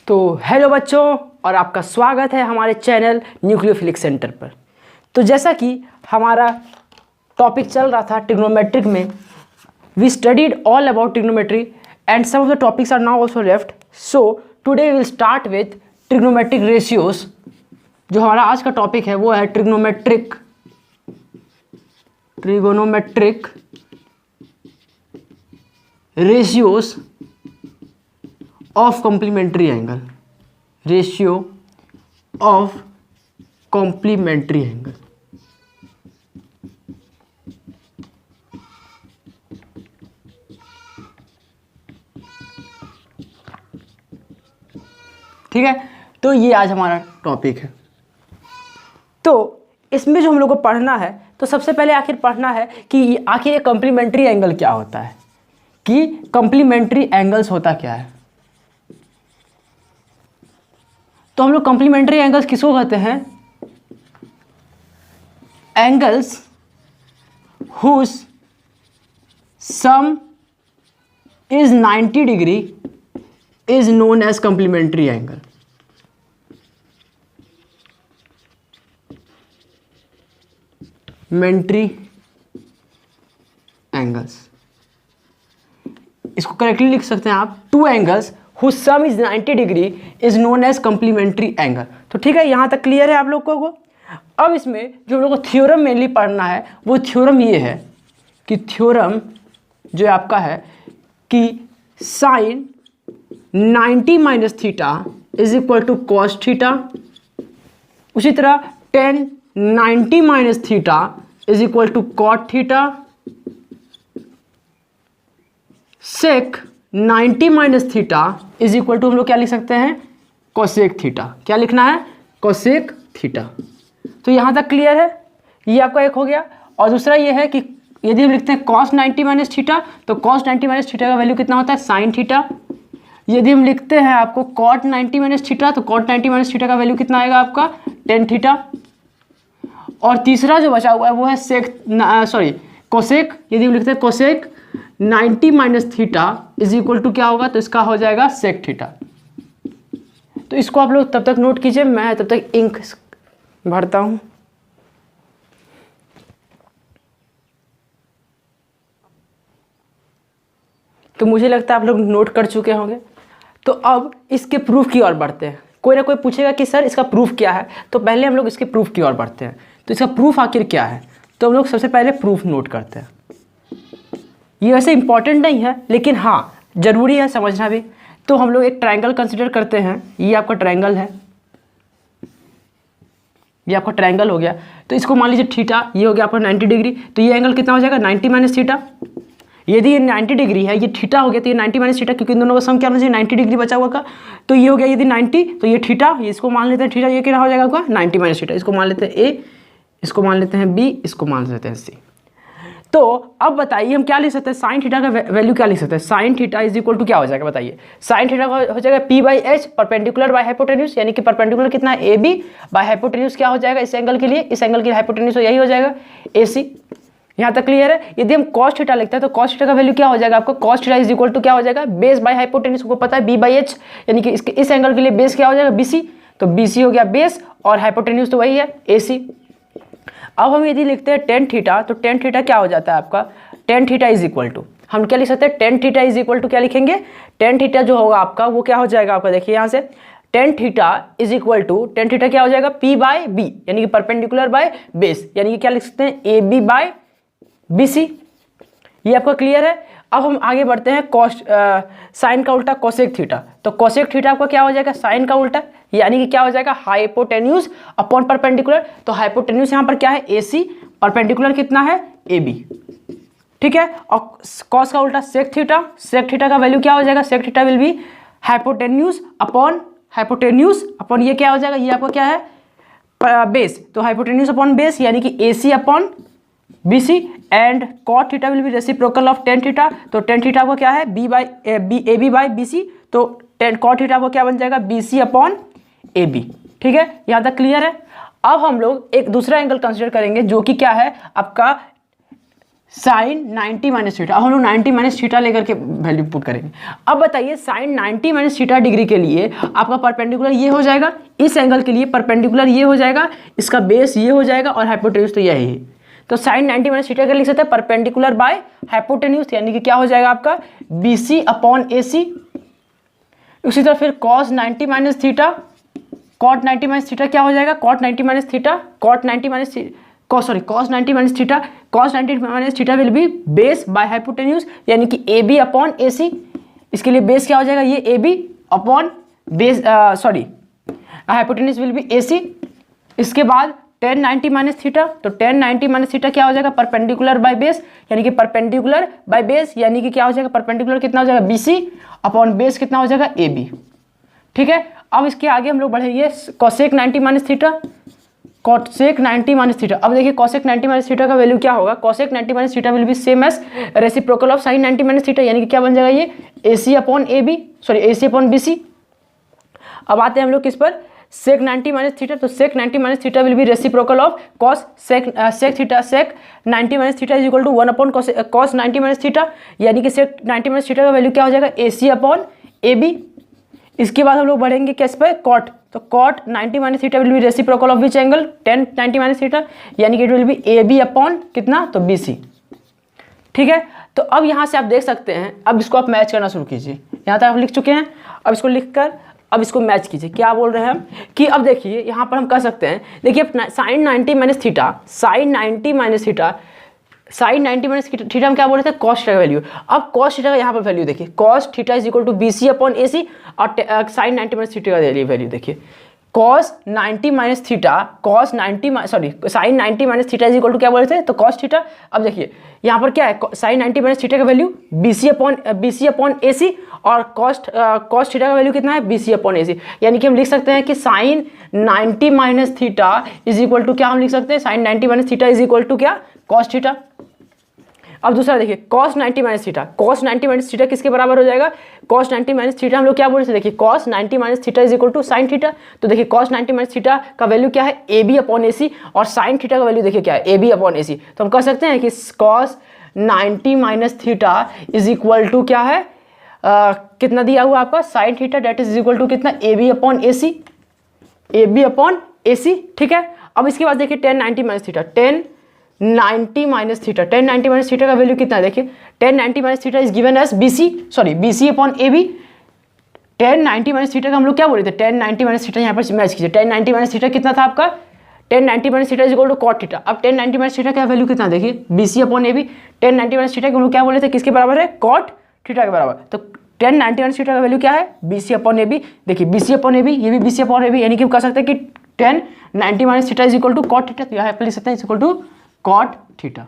तो हेलो बच्चों, और आपका स्वागत है हमारे चैनल न्यूक्लियोफिलिक्स सेंटर पर। तो जैसा कि हमारा टॉपिक चल रहा था ट्रिग्नोमेट्रिक में, we studied all about trigonometry and some of the topics are now also left. So today we will start with trigonometric ratios. जो हमारा आज का टॉपिक है वो है trigonometric ratios of complementary angle. Ratio of complementary angle. ठीक है, तो ये आज हमारा टॉपिक है। तो इसमें जो हम लोग को पढ़ना है, तो सबसे पहले आखिर पढ़ना है कि आखिर ये कॉम्प्लीमेंट्री एंगल क्या होता है, कि कॉम्प्लीमेंट्री एंगल्स होता क्या है। तो हम लोग कॉम्प्लीमेंट्री एंगल्स किसको कहते हैं? Angles whose sum is 90 degree is known as complementary angle. Complementary angles, इसको करेक्टली लिख सकते हैं आप, two angles whose sum is 90 degree is known as complementary angle। तो ठीक है, यहाँ तक क्लियर है आप लोगों को। अब इसमें जो हम लोग को थ्योरम मेनली पढ़ना है वो थ्योरम ये है कि थ्योरम जो आपका है कि sine 90 minus theta is equal to cos theta. उसी तरह tan 90 minus theta is equal to cot theta. Sec 90 minus theta is equal to हम लोग क्या लिख सकते हैं? Cosec theta. क्या लिखना है? Cosec theta. तो यहाँ तक क्लियर है, ये आपका एक हो गया। और दूसरा ये है कि यदि हम लिखते हैं कॉस 90 माइनस थीटा, तो कॉस 90 माइनस थीटा का वैल्यू कितना होता है? Sine theta. यदि हम लिखते हैं आपको कॉट 90 माइनस थीटा, तो कॉट 90 माइनस थीटा का वैल्यू कितना आएगा आपका? Tan theta. और तीसरा जो बचा हुआ है वो है कोसेक। यदि हम लिखते हैं cosec 90 minus theta is equal to क्या होगा? तो इसका हो जाएगा सेक थीटा। तो इसको आप लोग तब तक नोट कीजिए, मैं तब तक इंक भरता हूं। तो मुझे लगता है आप लोग नोट कर चुके होंगे। तो अब इसके प्रूफ की ओर बढ़ते हैं। कोई ना कोई पूछेगा कि सर इसका प्रूफ क्या है, तो पहले हम लोग इसके प्रूफ की ओर बढ़ते हैं। तो इसका प्रूफ आखिर क्या है, तो हम लोग सबसे पहले प्रूफ नोट करते हैं। ये वैसे इंपॉर्टेंट नहीं है, लेकिन हाँ ज़रूरी है समझना भी। तो हम लोग एक ट्रायंगल कंसिडर करते हैं। ये आपका ट्रायंगल है, ये आपका ट्रायंगल हो गया। तो इसको मान लीजिए थीटा, ये हो गया आपका 90 डिग्री। तो ये एंगल कितना हो जाएगा? 90 माइनस थीटा। यदि ये 90 डिग्री है, ये थीटा हो गया, तो ये 90 माइनस थीटा, क्योंकि इन दोनों का सम क्या होना चाहिए? 90 डिग्री बचा हुआ का। तो ये हो गया यदि 90, तो ये थीटा, ये इसको मान लेते हैं थीटा, ये क्या हो जाएगा आपका? 90 माइनस थीटा। इसको मान लेते हैं ए, इसको मान लेते हैं बी, इसको मान लेते हैं सी। तो अब बताइए हम क्या लिख सकते हैं? साइन थीटा का वैल्यू क्या लिख सकते हैं? Sine theta is equal to क्या हो जाएगा बताइए? साइन थीटा हो जाएगा p by h, perpendicular by hypotenuse, यानी कि परपेंडिकुलर कितना है? ए बी, बाय हाइपोटेन्यूज क्या हो जाएगा इस एंगल के लिए? इस एंगल की हाइपोटेन्यूज यही हो जाएगा ए सी। यहाँ तक क्लियर है। यदि हम कॉस थीटा लिखते हैं, तो कॉस थीटा का वैल्यू क्या हो जाएगा आपको? Cos theta is equal to क्या हो जाएगा? बेस बाय हाइपोटेन्यूज को पता है बी बाई एच, यानी कि इसके इस एंगल के लिए बेस क्या हो जाएगा? B C. तो बी सी हो गया बेस, और हाइपोटेन्यूज तो वही है ए सी। अब हम यदि लिखते हैं टेन थीटा, तो टेन थीटा क्या हो जाता है आपका? Tan theta is equal to, हम क्या लिख सकते हैं? Tan theta is equal to क्या लिखेंगे? टेन थीटा जो होगा आपका वो क्या हो जाएगा आपका? देखिए यहाँ से tan theta is equal to, tan theta क्या हो जाएगा? पी बाय बी, यानी कि परपेंडिकुलर बाय बेस, यानी कि क्या लिख सकते हैं? A B by B C. ये आपका क्लियर है। अब हम आगे बढ़ते हैं। साइन का उल्टा कोसेक थीटा। तो कोसेक थीटा आपका क्या हो जाएगा? साइन का उल्टा, यानी कि क्या हो जाएगा? Hypotenuse upon perpendicular. तो हाइपोटेन्यूज यहाँ पर क्या है? ए सी, परपेंडिकुलर कितना है? A B. ठीक है। और कॉस का उल्टा सेक थीटा। सेक थीटा का वैल्यू क्या हो जाएगा? Sec theta will be hypotenuse upon ये क्या हो जाएगा? ये आपका क्या है? बेस। तो हाइपोटेन्यूज अपॉन बेस, यानी कि A C upon B C. And cot theta will be reciprocal of tan theta. तो टेन थीटा को क्या है? A B by B C. तो टेन कॉट थीटा को क्या बन जाएगा? B C upon A B. ठीक है, यहाँ तक क्लियर है। अब हम लोग एक दूसरा एंगल कंसिडर करेंगे, जो कि क्या है आपका साइन 90 माइनस थीटा। अब हम लोग 90 माइनस थीटा लेकर के वैल्यू पुट करेंगे। अब बताइए साइन 90 माइनस थीटा डिग्री के लिए आपका परपेंडिकुलर ये हो जाएगा, इस एंगल के लिए परपेंडिकुलर ये हो जाएगा, इसका बेस ये हो जाएगा और हाइपोटेन्यूज तो यही है। तो साइन 90 माइनस थीटा का लिख सकते हैं परपेंडिकुलर बाय हाइपोटेन्यूज, यानी कि क्या हो जाएगा आपका BC अपॉन AC। उसी तरह फिर cos 90 minus theta, cot 90 minus theta क्या हो जाएगा cot 90 minus theta, cos 90 minus theta, cos 90 minus theta will B base bye hypotenuse, यानी कि AB अपॉन AC। इसके लिए बेस क्या हो जाएगा ये AB upon base hypotenuse will be AC। इसके बाद tan 90 माइनस थीटा, तो tan 90 माइनस थीटा क्या हो जाएगा परपेंडिकुलर बाय बेस, यानी कि परपेंडिकुलर बाय बेस यानी कि क्या हो जाएगा परपेंडिकुलर कितना हो जाएगा BC अपॉन बेस कितना हो जाएगा AB। ठीक है, अब इसके आगे हम लोग बढ़ेंगे cosec 90 minus theta, cosec 90 minus theta. अब देखिए cosec 90 माइनस थीटा का वैल्यू क्या होगा, cosec 90 minus theta will be same as reciprocal of sin 90 minus theta, यानी कि क्या बन जाएगा ये AC अपॉन BC। अब आते हैं हम लोग किस पर sec 90 माइनस थीटा, तो sec 90 minus theta will be reciprocal of cos sec 90 minus theta is equal to 1 upon cos 90 minus theta, यानी कि sec 90 माइनस थीटा का वैल्यू क्या हो जाएगा AC अपॉन AB। इसके बाद हम लोग बढ़ेंगे किस पे cot, तो cot 90 minus theta will be reciprocal of which angle tan 90 minus theta, यानी कि it will be AB upon कितना तो BC। ठीक है, तो अब यहाँ से आप देख सकते हैं, अब इसको आप मैच करना शुरू कीजिए। यहाँ तक आप लिख चुके हैं, अब इसको लिखकर अब इसको मैच कीजिए। क्या बोल रहे हैं हम कि अब देखिए यहाँ पर हम कर सकते हैं, देखिए sine 90 minus theta, sine 90 minus theta हम क्या बोल रहे थे कॉस थीटा का वैल्यू। अब कॉस थीटा का यहाँ पर वैल्यू देखिए cos theta is equal to BC upon AC और साइन 90 माइनस थीटा का वैल्यू देखिए cos 90 minus theta, sine 90 minus theta is equal to क्या बोल रहे थे तो cos थीटा। अब देखिए यहाँ पर क्या है साइन 90 माइनस थीटा का वैल्यू BC अपॉन AC और cos थीटा का वैल्यू कितना है BC अपॉन AC, यानी कि हम लिख सकते हैं कि sine 90 minus theta is equal to क्या हम लिख सकते हैं sine 90 minus theta is equal to क्या cos थीटा। अब दूसरा देखिए cos 90 माइनस थीटा किसके बराबर हो जाएगा cos 90 माइनस थीटा हम लोग क्या बोल रहे थे देखिए cos 90 minus theta is equal to sine theta. तो देखिए cos 90 माइनस थीटा का वैल्यू क्या है AB अपॉन AC और साइन थीटा का वैल्यू देखिए क्या है AB अपॉन AC। तो हम कह सकते हैं कि cos 90 minus theta is equal to क्या है कितना दिया हुआ आपका sine theta that is equal to कितना AB अपॉन AC। ठीक है, अब इसके बाद देखिए tan 90 minus theta, tan 90 minus theta का वैल्यू कितना है देखिए tan 90 minus theta is given as BC upon AB। tan 90 minus theta का हम लोग क्या बोले थे tan 90 माइनस थीटा यहाँ पर मैच कीजिए, tan 90 माइनस थीटा कितना था आपका tan 90 minus theta is equal to cot theta. अब tan 90 माइनस थीटा का वैल्यू कितना देखिए BC upon AB। tan 90 minus theta को हम लोग क्या बोले थे किसके बराबर है cot थीटा के बराबर। तो tan 90 माइनस थीटा का वैल्यू क्या है BC अपॉन AB। देखिए BC अपॉन AB ये भी BC अपॉन AB, यानी कि हम कह सकते हैं कि tan 90 minus theta is equal to cot theta. तो यहाँ पर लिख सकते हैं is equal to cot theta.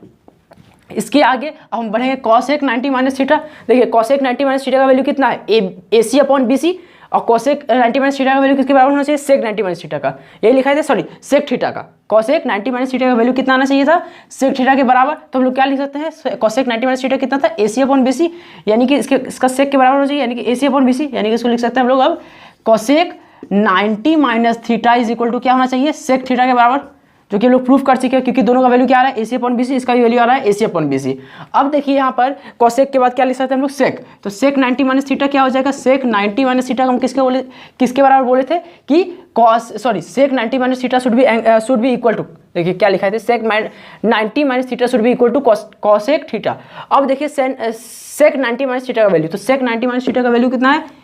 इसके आगे अब हम बढ़ेंगे cosec 90 माइनस थीटा। देखिए cosec 90 माइनस थीटा का वैल्यू कितना है AC अपॉन BC और cosec 90 माइनस थीटा का वैल्यू किसके बराबर होना चाहिए sec 90 माइनस थीटा का, यही लिखा है sec थीटा का। cosec 90 माइनस थीटा का वैल्यू कितना आना चाहिए था sec थीटा के बराबर। तो हम लोग क्या लिख सकते हैं cosec 90 माइनस थीटा कितना था AC अपॉन BC, यानी कि इसका sec के बराबर होना चाहिए, यानी कि AC अपॉन BC, यानी कि इसको लिख सकते हैं हम लोग अब cosec 90 minus theta is equal to क्या होना चाहिए sec थीटा के बराबर, जो कि हम लोग प्रूफ कर चुके हैं क्योंकि दोनों का वैल्यू क्या आ रहा है AC अपॉन BC, इसका भी वैल्यू आ रहा है AC अपॉन BC। अब देखिए यहाँ पर cosec के बाद क्या लिख सकते हैं हम लोग sec, तो sec 90 माइनस थीटा क्या हो जाएगा sec 90 माइनस थीटा हम किसके बराबर बोले थे कि sec 90 minus theta should be equal to, देखिए क्या लिखा है sec 90 minus theta should be equal to cosec theta. अब देखिए sec 90 माइनस थीटा का वैल्यू, तो sec 90 माइनस थीटा का वैल्यू कितना है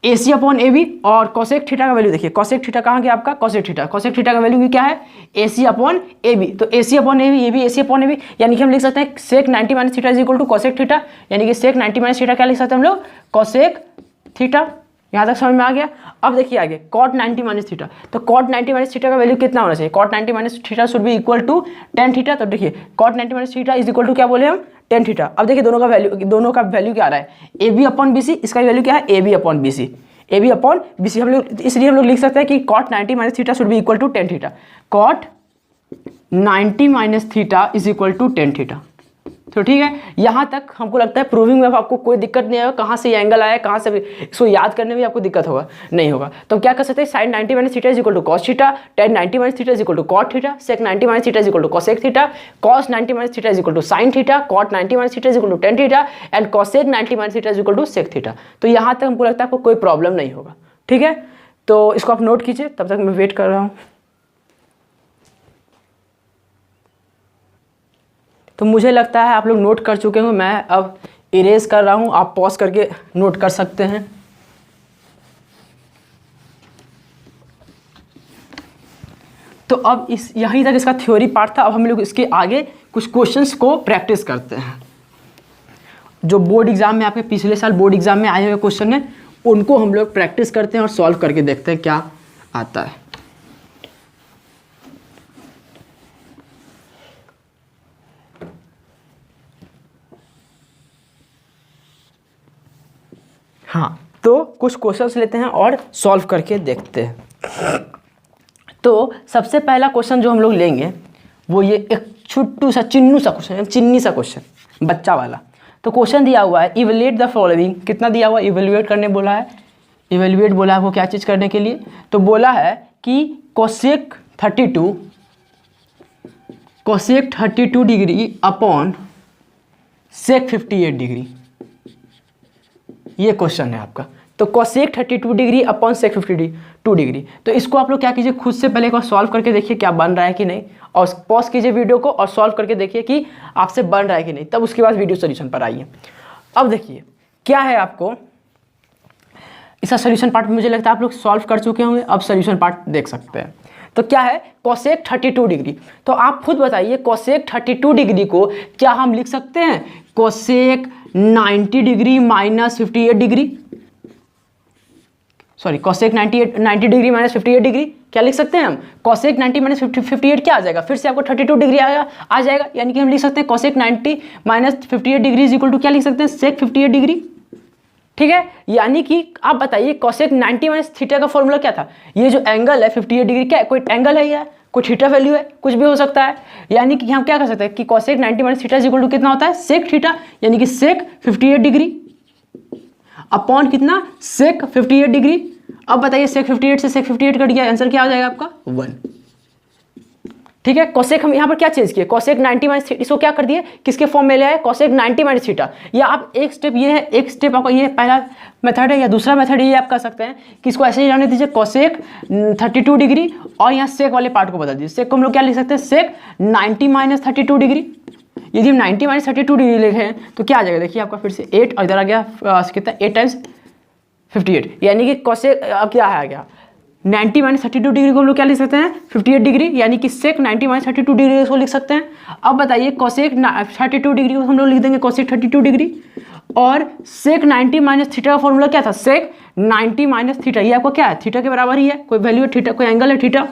AC अपॉन AB और cosec थीटा का वैल्यू देखिए cosec थीटा कहाँ गया आपका cosec थीटा का वैल्यू भी क्या है AC अपॉन AB। तो AC अपॉन AB ये भी AC अपॉन AB, यानी कि हम लिख सकते हैं sec 90 minus theta is equal to cosec theta, यानी कि sec 90 माइनस थीटा क्या लिख सकते हैं हम लोग cosec थीटा। यहाँ तक समझ में आ गया। अब देखिए आगे cot 90 माइनस थीटा, तो cot 90 माइनस थीटा का वैल्यू कितना होना चाहिए cot 90 minus theta should be equal to tan theta. तो देखिए cot 90 minus theta is equal to क्या बोले हम tan थीटा। अब देखिए दोनों का वैल्यू क्या आ रहा है AB अपॉन BC, इसका वैल्यू क्या है AB अपॉन BC हम लोग, इसलिए हम लोग लिख सकते हैं कि cot 90 minus theta should be equal to tan theta, cot 90 minus theta is equal to tan theta. तो ठीक है, यहाँ तक हमको लगता है प्रूविंग में आपको कोई दिक्कत नहीं आएगा, कहाँ से ये एंगल आया, कहाँ से इसको याद करने में आपको दिक्कत होगा नहीं होगा। तो क्या कर सकते हैं, sine 90 minus theta is equal to cos theta, tan 90 minus theta is equal to cot theta, sec 90 minus theta is equal to cosec theta, cos 90 minus theta is equal to sine theta, cot 90 minus theta is equal to tan theta and cosec 90 minus theta is equal to sec theta. तो यहाँ तक हमको लगता है आपको कोई problem नहीं होगा। ठीक है, तो इसको आप नोट कीजिए, तब तक मैं वेट कर रहा हूँ। तो मुझे लगता है आप लोग नोट कर चुके होंगे, मैं अब इरेज कर रहा हूँ, आप पॉज करके नोट कर सकते हैं। तो अब इस यहीं तक इसका थ्योरी पार्ट था। अब हम लोग इसके आगे कुछ क्वेश्चंस को प्रैक्टिस करते हैं जो बोर्ड एग्जाम में आपके पिछले साल बोर्ड एग्जाम में आए हुए क्वेश्चन हैं, उनको हम लोग प्रैक्टिस करते हैं और सॉल्व करके देखते हैं क्या आता है। हाँ, तो कुछ क्वेश्चंस लेते हैं और सॉल्व करके देखते हैं। तो सबसे पहला क्वेश्चन जो हम लोग लेंगे वो ये एक छोटू सा चिन्नू सा क्वेश्चन, चिन्नी सा क्वेश्चन, बच्चा वाला। तो क्वेश्चन दिया हुआ है इवेल्युएट द फॉलोइंग, कितना दिया हुआ है, इवेल्युएट करने बोला है, इवेल्युएट बोला है वो क्या चीज़ करने के लिए, तो बोला है कि cosec 32 degree upon sec 58 degree, ये क्वेश्चन है आपका। तो cosec 32 degree upon sec 52 degree, तो इसको आप लोग क्या कीजिए, खुद से पहले एक बार सॉल्व करके देखिए क्या बन रहा है कि नहीं, और पॉज कीजिए वीडियो को और सॉल्व करके देखिए कि आपसे बन रहा है कि नहीं, तब उसके बाद वीडियो सोल्यूशन पर आइए। अब देखिए क्या है, आपको इसका सोल्यूशन पार्ट मुझे लगता है आप लोग सॉल्व कर चुके होंगे, अब सोल्यूशन पार्ट देख सकते हैं। तो क्या है, कोसेक 32 डिग्री, तो आप खुद बताइए कोसेक 32 डिग्री को क्या हम लिख सकते हैं, cosec 90 degree minus 58 degree, sorry cosec 90 degree minus 58 degree, क्या लिख सकते हैं हम, कोसेक 90 माइनस 58 क्या आ जाएगा, फिर से आपको 32 डिग्री आ जाएगा, यानी कि हम लिख सकते हैं cosec 90 minus 58 degree is equal to क्या लिख सकते हैं, सेक 58 डिग्री। ठीक है, यानी कि आप बताइए कोसेक 90 माइनस थीटा का फॉर्मूला क्या था, ये जो एंगल है 58 डिग्री, क्या कोई एंगल है या कोई थीटा वैल्यू है, कुछ भी हो सकता है, यानी कि हम क्या कर सकते हैं कि cosec 90 minus theta is equal to कितना होता है, सेक थीटा, यानी कि सेक 58 डिग्री अपॉन कितना, सेक 58 डिग्री। अब बताइए सेक 58 से सेक 58 कट गया, आंसर क्या आ जाएगा आपका 1। ठीक है, कोसेक हम यहाँ पर क्या चेंज किए, कोसेक 90 माइनस थीटा, इसको क्या कर दिए, किसके फॉर्म में ले आए, कोसेक 90 माइनस थीटा, या आप एक स्टेप ये है, एक स्टेप आपका ये पहला मेथड है, या दूसरा मेथड ये आप कर सकते हैं कि इसको ऐसे ही रहने दीजिए कोसेक 32 डिग्री और यहाँ सेक वाले पार्ट को बदल दीजिए, सेक को हम लोग क्या लिख सकते हैं, सेक 90 माइनस 32 डिग्री। यदि हम 90 माइनस 32 डिग्री लिखें तो क्या आ जाएगा, देखिए आपका फिर से 8 और इधर आ गया कितना, 8 टाइम्स 58, यानी कि कोसेक अब क्या आ गया, 90 माइनस 32 डिग्री को हम लोग क्या लिख सकते हैं, 58 डिग्री, यानी कि सेक 90 माइनस 32 डिग्री इसको लिख सकते हैं। अब बताइए कोसेक 32 डिग्री को हम लोग लिख देंगे कोसेक 32 डिग्री, और सेक 90 माइनस थीटा का फॉर्मूला क्या था, सेक 90 माइनस थीटा, ये आपको क्या है, थीटा के बराबर ही है, कोई वैल्यू है थीटा, कोई एंगल है थीटा।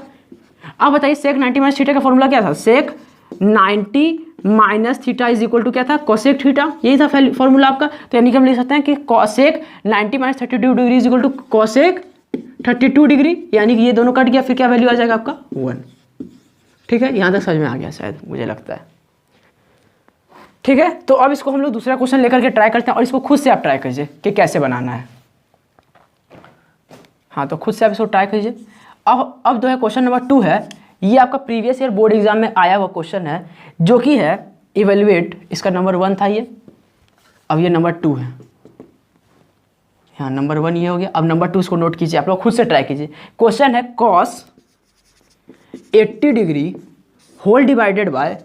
अब बताइए सेक 90 माइनस थीटा का फॉर्मूला क्या था, sec 90 minus theta is equal to क्या था, कोसेक थीटा, यही था फॉर्मूला आपका। तो यानी कि हम लिख सकते हैं कि cosec 90 minus 32 degree is equal to cosec 32 degree, यानी कि ये दोनों कट गया, फिर क्या वैल्यू आ जाएगा आपका 1। ठीक है, यहाँ तक समझ में आ गया शायद, मुझे लगता है। ठीक है, तो अब इसको हम लोग दूसरा क्वेश्चन लेकर के ट्राई करते हैं, और इसको खुद से आप ट्राई कीजिए कि कैसे बनाना है। हाँ, तो खुद से आप इसको ट्राई कीजिए। अब जो है क्वेश्चन नंबर 2 है, ये आपका प्रीवियस ईयर बोर्ड एग्जाम में आया हुआ क्वेश्चन है, जो कि है इवेल्युएट, इसका नंबर 1 था ये, अब ये नंबर 2 है, हाँ नंबर 1 ये हो गया। अब नंबर 2 इसको नोट कीजिए, आप लोग खुद से ट्राई कीजिए। क्वेश्चन है cos 80 degree whole divided by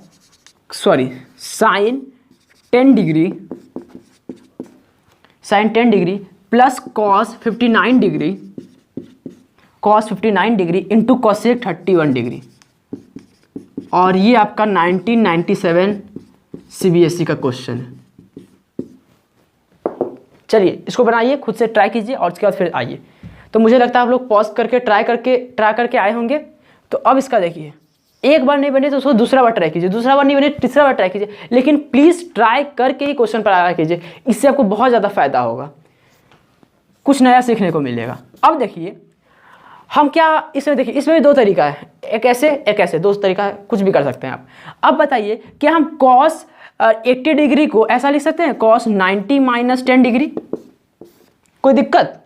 sine 10 degree plus cos 59 degree into cosec 31 degree, और ये आपका 1997 CBSE का क्वेश्चन है। चलिए इसको बनाइए, खुद से ट्राई कीजिए और उसके बाद फिर आइए। तो मुझे लगता है आप लोग पॉज करके ट्राई करके आए होंगे। तो अब इसका देखिए, एक बार नहीं बने तो उसको दूसरा बार ट्राई कीजिए, दूसरा बार नहीं बने तीसरा बार ट्राई कीजिए, लेकिन प्लीज़ ट्राई करके ही क्वेश्चन पर आया कीजिए, इससे आपको बहुत ज़्यादा फायदा होगा, कुछ नया सीखने को मिलेगा। अब देखिए हम क्या इसमें, देखिए इसमें भी 2 तरीका है, एक ऐसे दो तरीका है, कुछ भी कर सकते हैं आप। अब बताइए कि हम कॉस 80 डिग्री को ऐसा लिख सकते हैं cos 90 माइनस 10 डिग्री, कोई दिक्कत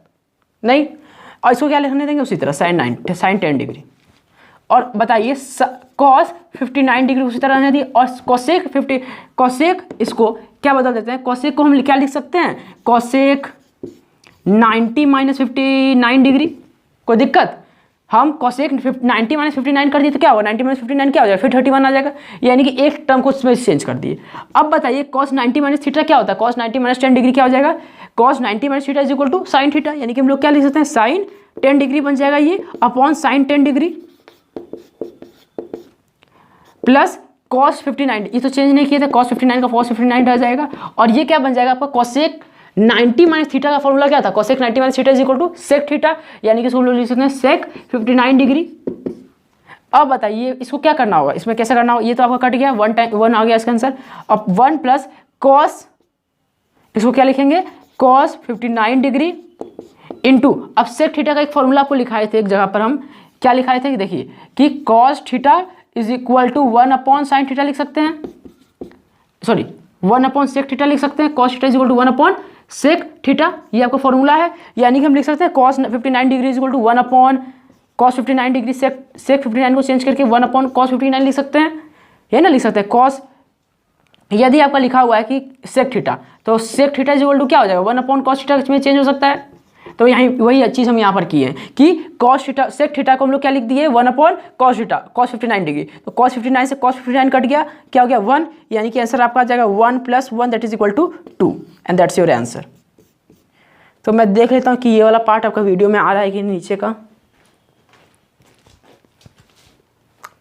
नहीं। और इसको क्या लिखने देंगे उसी तरह sin 10 डिग्री। और बताइए cos 59 डिग्री उसी तरह रहने दी, और cosec इसको क्या बदल देते हैं, cosec को हम क्या लिख सकते हैं, cosec 90 माइनस 59 डिग्री, कोई दिक्कत। हम cosec 90 माइनस 59 कर दिए तो क्या होगा, 90 माइनस 59 क्या हो जाएगा, फिर 31 आ जाएगा, यानी कि एक टर्म को उसमें चेंज कर दिए। अब बताइए cos 90 माइनस थीटा क्या होता है, cos 90 माइनस 10 डिग्री क्या हो जाएगा, cos 90 minus theta is equal to sine theta, यानी कि हम लोग क्या लिख सकते हैं, साइन 10 डिग्री बन जाएगा ये upon sine 10 degree plus cos 59, ये तो चेंज नहीं किए थे, cos 59 का cos 59 रह जाएगा, और ये क्या बन जाएगा आपका cosec 90 माइनस थीटा का फॉर्मूला क्या था, cosec 90 minus theta is equal to sec theta, यानी कि इसको हम लोग लिख सकते हैं sec 59 डिग्री। अब बताइए इसको क्या करना होगा, इसमें कैसे करना होगा, ये तो आपका कट गया, 1 आ गया इसका आंसर। अब 1 प्लस cos, इसको क्या लिखेंगे, cos 59 डिग्री इंटू, अब sec थीटा का एक फॉर्मूला आपको लिखाए थे एक जगह पर, हम क्या लिखाए थे देखिए कि cos theta is equal to 1 upon sine theta लिख सकते हैं, सॉरी 1 अपॉन सेक थीटा लिख सकते हैं, cos theta is equal to 1 upon sec theta, ये आपका फॉर्मूला है। यानी कि हम लिख सकते हैं cos 59 degree is equal to 1 upon cos 59 degree, sec 59 को चेंज करके 1 अपॉन cos 59 लिख सकते हैं, ये ना लिख सकते हैं cos, यदि आपका लिखा हुआ है कि सेक थीटा, तो sec theta is equal to क्या हो जाएगा, 1 अपॉन cos थीटा में चेंज हो सकता है। तो यहाँ वही चीज़ हम यहाँ पर किए हैं कि cos थीटा सेक थीटा को हम लोग क्या लिख दिए, 1 upon cos theta, cos 59 degree, तो cos 59 से cos 59 कट गया, क्या हो गया 1, यानी कि आंसर आपका आ जाएगा 1 + 1 that is equal to 2 and that's your answer. तो मैं देख लेता हूँ कि ये वाला पार्ट आपका वीडियो में आ रहा है कि नीचे का,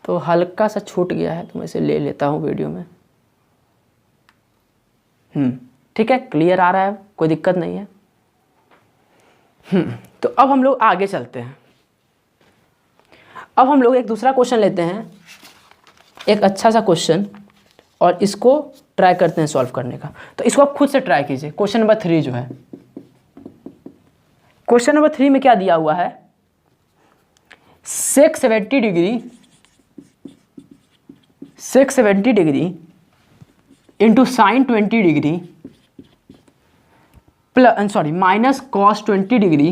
तो हल्का सा छूट गया है तो मैं इसे ले लेता हूँ वीडियो में। ठीक है, क्लियर आ रहा है, कोई दिक्कत नहीं है। तो अब हम लोग आगे चलते हैं। अब हम लोग एक दूसरा क्वेश्चन लेते हैं, एक अच्छा सा क्वेश्चन, और इसको ट्राई करते हैं सॉल्व करने का। तो इसको आप खुद से ट्राई कीजिए। क्वेश्चन नंबर 3 जो है, क्वेश्चन नंबर 3 में क्या दिया हुआ है, सेक 70 degree into sine 20 degree minus cos 20 degree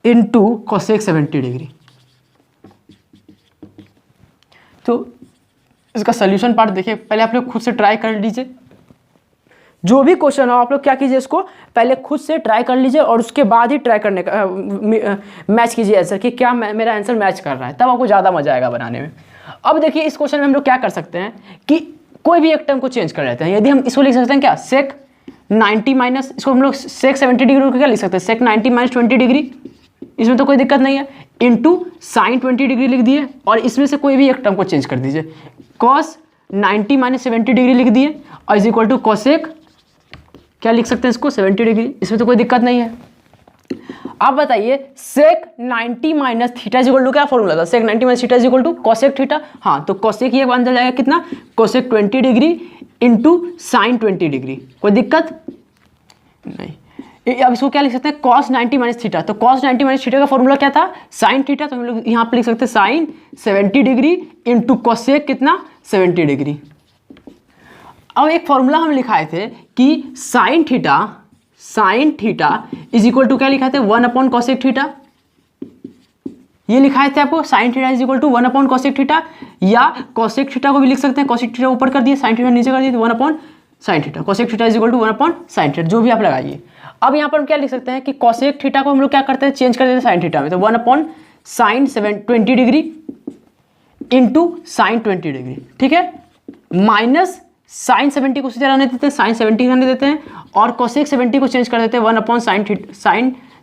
into cosec 70 degree. तो इसका सोल्यूशन पार्ट देखिए, पहले आप लोग खुद से ट्राई कर लीजिए। जो भी क्वेश्चन हो आप लोग क्या कीजिए, इसको पहले खुद से ट्राई कर लीजिए और उसके बाद ही ट्राई करने का मैच कीजिए आंसर, कि क्या मेरा आंसर मैच कर रहा है, तब आपको ज़्यादा मजा आएगा बनाने में। अब देखिए इस क्वेश्चन में हम लोग क्या कर सकते हैं कि कोई भी एक टर्म को चेंज कर लेते हैं। यदि हम इसको लिख सकते हैं क्या, सेक 90 माइनस, इसको हम लोग सेक 70 डिग्री को क्या लिख सकते हैं, सेक 90 माइनस 20 डिग्री, इसमें तो कोई दिक्कत नहीं है, इंटू साइन 20 डिग्री लिख दिए, और इसमें से कोई भी एक टर्म को चेंज कर दीजिए, cos 90 माइनस 70 डिग्री लिख दिए, और इज इक्वल टू cosec क्या लिख सकते हैं इसको 70 डिग्री, इसमें तो कोई दिक्कत नहीं है। अब बताइए sec 90 minus theta is equal to क्या फॉर्मूला था, sec 90 minus theta is equal to cosec theta. हाँ, तो cosec ये बन जाएगा कितना, cosec 20 degree into sine 20 degree, कोई दिक्कत नहीं। अब इसको क्या लिख सकते हैं, cos 90 माइनस थीटा, तो cos 90 माइनस थीटा का फॉर्मूला क्या था, साइन थीटा, तो हम लोग यहाँ पे लिख सकते हैं साइन 70 डिग्री इंटू cosec कितना 70 डिग्री। अब एक फॉर्मूला हम लिखाए थे कि sine theta is equal to क्या लिखा थे, 1 अपॉन cosec थीटा, ये लिखाए थे आपको, sine theta is equal to 1 upon cosec theta, या cosec थीटा को भी लिख सकते हैं, cosec थीटा ऊपर कर दिए, साइन थीटा नीचे कर दिए, तो 1 upon sine theta, cosec theta is equal to 1 upon sine theta, जो भी आप लगाइए। अब यहाँ पर हम क्या लिख सकते हैं कि cosec थीटा को हम लोग क्या करते हैं, चेंज कर देते हैं साइन थीटा में, तो 1 upon sign 20 degree into sine 20 degree, ठीक है, माइनस साइन 70 को उसी तरह रहने देते हैं, साइन 70 रहने देते हैं, और cosec 70 को चेंज कर देते हैं 1 अपॉन साइन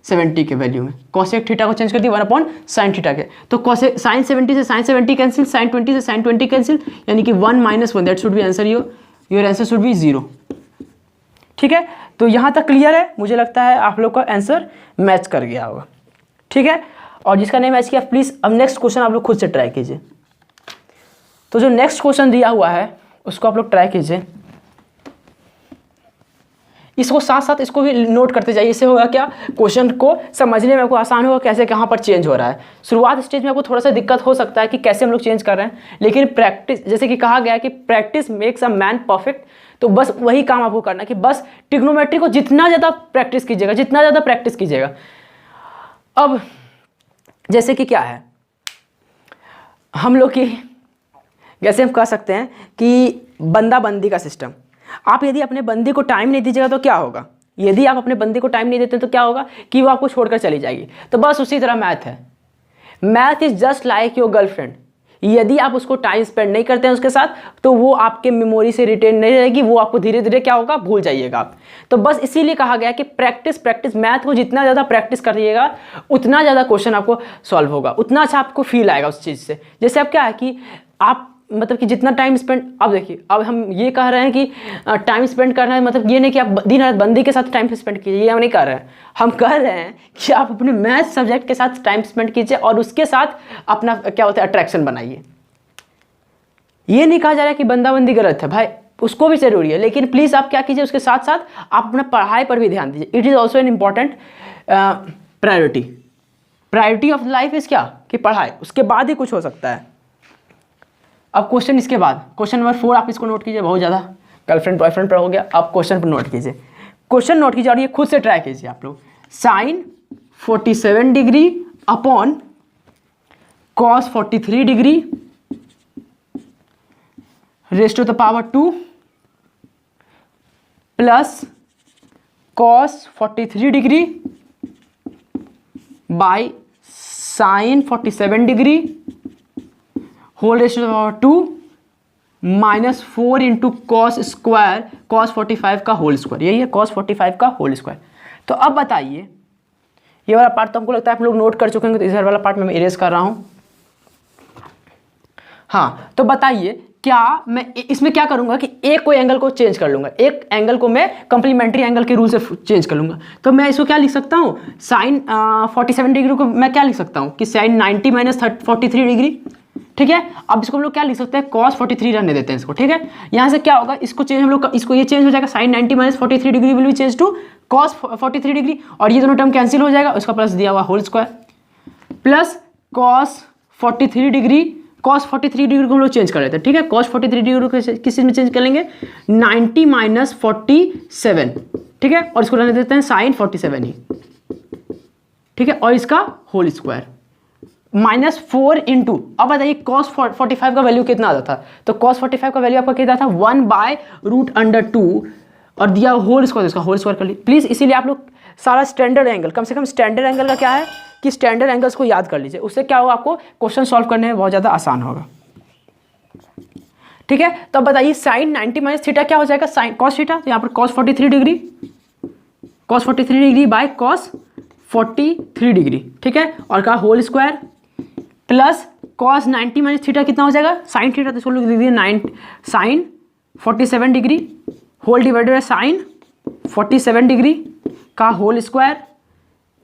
70 के वैल्यू में, cosec थीटा को चेंज कर दिया 1 अपॉन साइन थीटा के, तो cosec साइन 70 से साइन 70 कैंसिल, साइन 20 से साइन 20 कैंसिल, यानी कि 1 - 1 that should be answer, your answer should be 0। ठीक है, तो यहाँ तक क्लियर है, मुझे लगता है आप लोग का आंसर मैच कर गया होगा। ठीक है, और जिसका नहीं मैच किया प्लीज़ अब नेक्स्ट क्वेश्चन आप लोग खुद से ट्राई कीजिए। तो जो नेक्स्ट क्वेश्चन दिया हुआ है उसको आप लोग ट्राई कीजिए। इसको साथ साथ इसको भी नोट करते जाइए। इससे होगा क्या, क्वेश्चन को समझने में आपको आसान होगा कैसे कहाँ पर चेंज हो रहा है। शुरुआत स्टेज में आपको थोड़ा सा दिक्कत हो सकता है कि कैसे हम लोग चेंज कर रहे हैं, लेकिन प्रैक्टिस, जैसे कि कहा गया है कि practice makes a man perfect, तो बस वही काम आपको करना है कि बस ट्रिग्नोमेट्री को जितना ज़्यादा प्रैक्टिस कीजिएगा, जितना ज़्यादा प्रैक्टिस कीजिएगा। अब जैसे कि क्या है, हम लोग की जैसे हम कह सकते हैं कि बंदा बंदी का सिस्टम, आप यदि अपने बंदी को टाइम नहीं दीजिएगा तो क्या होगा, यदि आप अपने बंदी को टाइम नहीं देते तो क्या होगा कि वो आपको छोड़कर चली जाएगी। तो बस उसी तरह मैथ है, math is just like your girlfriend, यदि आप उसको टाइम स्पेंड नहीं करते हैं उसके साथ तो वो आपके मेमोरी से रिटेन नहीं रहेगी, वो आपको धीरे धीरे क्या होगा, भूल जाइएगा आप। तो बस इसीलिए कहा गया कि प्रैक्टिस प्रैक्टिस, मैथ को जितना ज़्यादा प्रैक्टिस करिएगा उतना ज़्यादा क्वेश्चन आपको सॉल्व होगा, उतना अच्छा आपको फील आएगा उस चीज़ से। जैसे अब क्या है कि आप मतलब कि जितना टाइम स्पेंड, अब देखिए अब हम ये कह रहे हैं कि टाइम स्पेंड करना है, मतलब ये नहीं कि आप दिन रात बंदी के साथ टाइम स्पेंड कीजिए, ये हम नहीं कह रहे हैं। हम कह रहे हैं कि आप अपने मैथ सब्जेक्ट के साथ टाइम स्पेंड कीजिए और उसके साथ अपना क्या होता है अट्रैक्शन बनाइए। ये नहीं कहा जा रहा है कि बंदा बंदी गलत है भाई, उसको भी ज़रूरी है, लेकिन प्लीज़ आप क्या कीजिए उसके साथ साथ आप अपना पढ़ाई पर भी ध्यान दीजिए। It is also an important priority. Priority of life is क्या कि पढ़ाई, उसके बाद ही कुछ हो सकता है। अब क्वेश्चन इसके बाद क्वेश्चन नंबर 4 आप इसको नोट कीजिए, बहुत ज़्यादा गर्लफ्रेंड बॉयफ्रेंड पर हो गया। आप क्वेश्चन पर नोट कीजिए, क्वेश्चन नोट कीजिए और ये खुद से ट्राई कीजिए आप लोग। Sine 47 degree upon cos 43 degree raise to the power 2 plus cos 43 degree by sine 47 degree whole raise to the power 2 minus 4 into cos square cos 45 का होल स्क्वायर, यही है कॉस 45 का होल स्क्वायर। तो अब बताइए, ये वाला पार्ट तो हमको लगता है आप लोग नोट कर चुके हैं, तो इस वाला पार्ट मैं इरेज कर रहा हूँ। हाँ, तो बताइए क्या मैं इसमें क्या करूंगा कि एक कोई एंगल को चेंज कर लूंगा, एक एंगल को मैं कंप्लीमेंट्री एंगल के रूल से चेंज कर लूंगा। तो मैं इसको क्या लिख सकता हूँ, साइन 47 डिग्री को मैं क्या लिख सकता हूँ कि साइन 90 माइनस 43 डिग्री, ठीक है। अब इसको हम लोग क्या लिख सकते हैं, कॉस 43 रहने देते हैं इसको, ठीक है। यहाँ से क्या होगा, इसको चेंज हम लोग, इसको ये चेंज हो जाएगा, sine 90 minus 43 degree will be change to cos 43 degree, और ये दोनों टर्म कैंसिल हो जाएगा, उसका प्लस दिया हुआ whole square plus cos 43 degree, cos 43 degree को हम लोग चेंज कर लेते हैं, ठीक है। कॉस 43 डिग्री को किस चीज़ में चेंज कर लेंगे, 90 माइनस 47, ठीक है, और इसको रहने देते हैं साइन 47 ही, ठीक है, और इसका होल स्क्वायर माइनस 4 इंटू, अब बताइए कॉस 45 का वैल्यू कितना आता था, तो कॉस 45 का वैल्यू आपका कितना था 1/√2 और दिया होल स्क्वायर, इसका होल स्क्वायर कर लीजिए प्लीज़। इसीलिए आप लोग सारा स्टैंडर्ड एंगल, कम से कम स्टैंडर्ड एंगल का क्या है कि स्टैंडर्ड एंगल्स को याद कर लीजिए, उससे क्या होगा आपको क्वेश्चन सॉल्व करने में बहुत ज़्यादा आसान होगा, ठीक है। तो अब बताइए साइन 90 माइनस थीटा क्या हो जाएगा, साइन कॉस थीटा, तो यहाँ पर cos 43 degree, cos 43 degree by cos 43 degree, ठीक है, और का whole square plus cos 90 minus theta कितना हो जाएगा, साइन थीटा, तो इसको लिख दीजिए 9 sine 47 degree whole divided by sine 47 degree का होल स्क्वायर